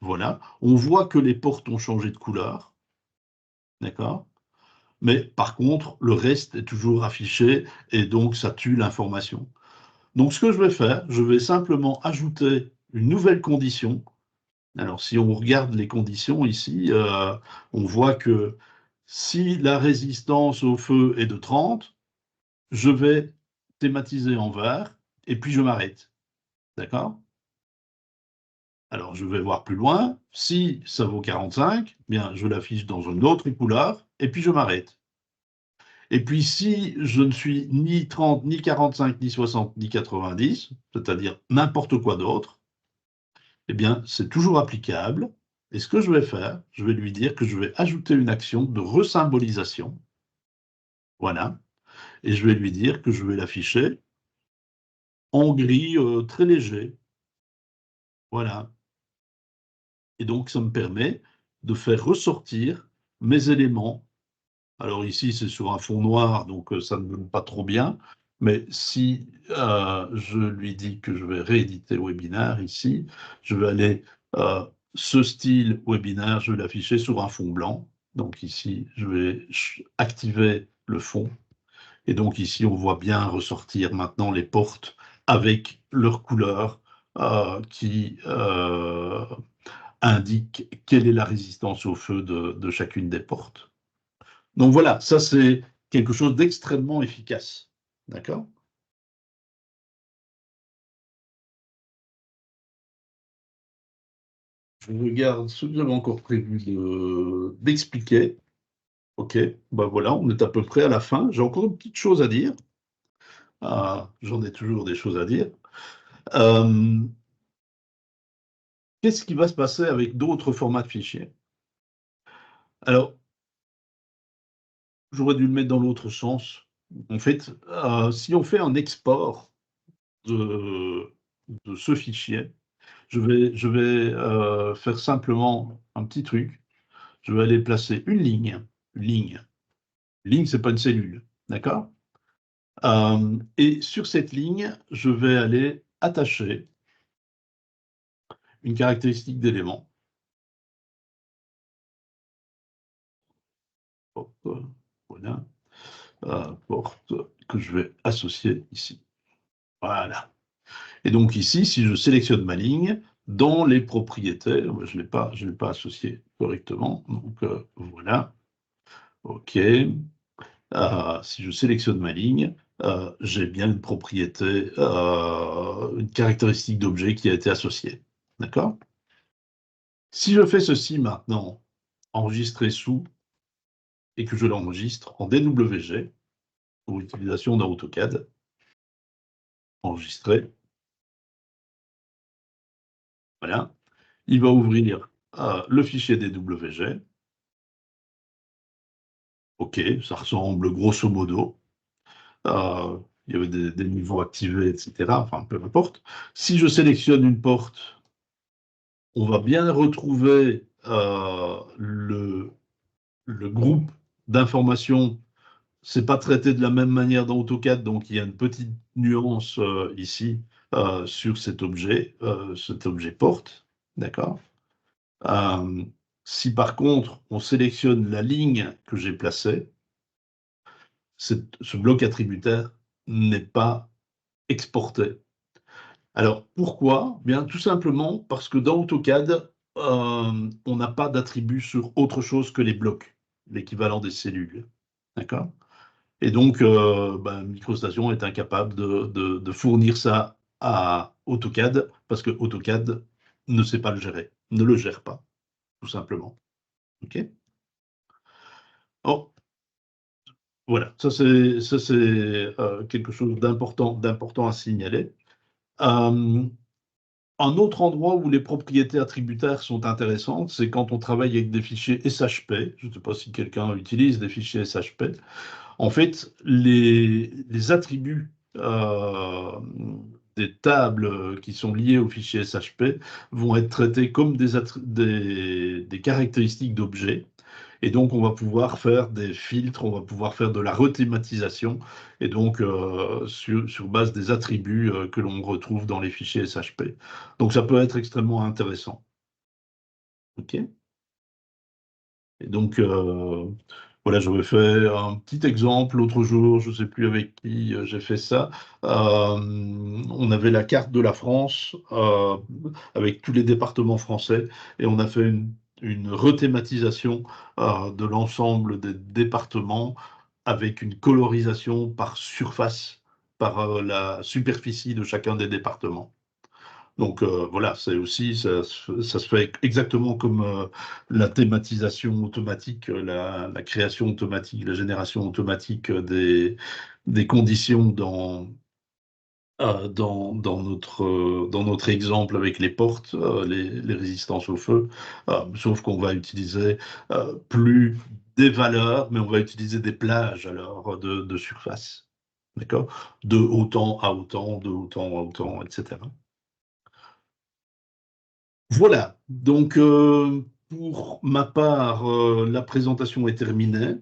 voilà, on voit que les portes ont changé de couleur, d'accord? Mais par contre, le reste est toujours affiché et donc ça tue l'information. Donc, ce que je vais faire, je vais simplement ajouter une nouvelle condition. Alors, si on regarde les conditions ici, on voit que si la résistance au feu est de 30, je vais thématiser en vert et puis je m'arrête. D'accord? Alors, je vais voir plus loin. Si ça vaut 45, bien, je l'affiche dans une autre couleur et puis je m'arrête. Et puis, si je ne suis ni 30, ni 45, ni 60, ni 90, c'est-à-dire n'importe quoi d'autre, eh bien, c'est toujours applicable. Et ce que je vais faire, je vais lui dire que je vais ajouter une action de resymbolisation. Voilà. Et je vais lui dire que je vais l'afficher en gris très léger. Voilà. Et donc, ça me permet de faire ressortir mes éléments. Alors ici, c'est sur un fond noir, donc ça ne donne pas trop bien. Mais si je lui dis que je vais rééditer le webinaire ici, je vais aller ce style webinaire, je vais l'afficher sur un fond blanc. Donc ici, je vais activer le fond. Et donc ici, on voit bien ressortir maintenant les portes avec leur couleur qui indique quelle est la résistance au feu de chacune des portes. Donc voilà, ça c'est quelque chose d'extrêmement efficace. D'accord? Je regarde ce que j'avais encore prévu d'expliquer. OK, ben voilà, on est à peu près à la fin. J'ai encore une petite chose à dire. J'en ai toujours des choses à dire. Qu'est-ce qui va se passer avec d'autres formats de fichiers? Alors, j'aurais dû le mettre dans l'autre sens. En fait, si on fait un export de ce fichier, je vais faire simplement un petit truc. Je vais aller placer une ligne. Une ligne. Une ligne, ce n'est pas une cellule. D'accord? Et sur cette ligne, je vais aller attacher une caractéristique d'élément. Voilà. Porte que je vais associer ici. Voilà. Et donc ici, si je sélectionne ma ligne, dans les propriétés, je ne l'ai pas associé correctement, donc voilà. OK. Si je sélectionne ma ligne, j'ai bien une propriété, une caractéristique d'objet qui a été associée. D'accord? Si je fais ceci maintenant, enregistrer sous, et que je l'enregistre en DWG, pour utilisation dans AutoCAD, enregistrer, voilà, il va ouvrir le fichier DWG. OK, ça ressemble grosso modo. Il y avait des niveaux activés, etc. Enfin, peu importe. Si je sélectionne une porte, on va bien retrouver le groupe d'informations. C'est pas traité de la même manière dans AutoCAD, donc il y a une petite nuance ici sur cet objet porte. D'accord? Si par contre, on sélectionne la ligne que j'ai placée, ce bloc attributaire n'est pas exporté. Alors, pourquoi? Bien, tout simplement parce que dans AutoCAD, on n'a pas d'attribut sur autre chose que les blocs, l'équivalent des cellules. D'accord? Et donc, MicroStation est incapable de fournir ça à AutoCAD parce que AutoCAD ne sait pas le gérer, ne le gère pas, tout simplement. OK? Oh, voilà, ça c'est quelque chose d'important à signaler. Un autre endroit où les propriétés attributaires sont intéressantes, c'est quand on travaille avec des fichiers SHP. Je ne sais pas si quelqu'un utilise des fichiers SHP. En fait, les attributs des tables qui sont liées au fichier SHP vont être traités comme des caractéristiques d'objets. Et donc, on va pouvoir faire des filtres, on va pouvoir faire de la rethématisation, et donc sur base des attributs que l'on retrouve dans les fichiers SHP. Donc, ça peut être extrêmement intéressant. OK. Et donc, voilà, j'avais fait un petit exemple l'autre jour, je ne sais plus avec qui j'ai fait ça. On avait la carte de la France avec tous les départements français et on a fait une rethématisation de l'ensemble des départements avec une colorisation par surface, par la superficie de chacun des départements. Donc voilà, c'est aussi, ça se fait exactement comme la thématisation automatique, la création automatique, la génération automatique des conditions dans notre exemple avec les portes, les résistances au feu, sauf qu'on va utiliser plus des valeurs, mais on va utiliser des plages alors de surface. D'accord? De autant à autant, de autant à autant, etc. Voilà, donc pour ma part, la présentation est terminée.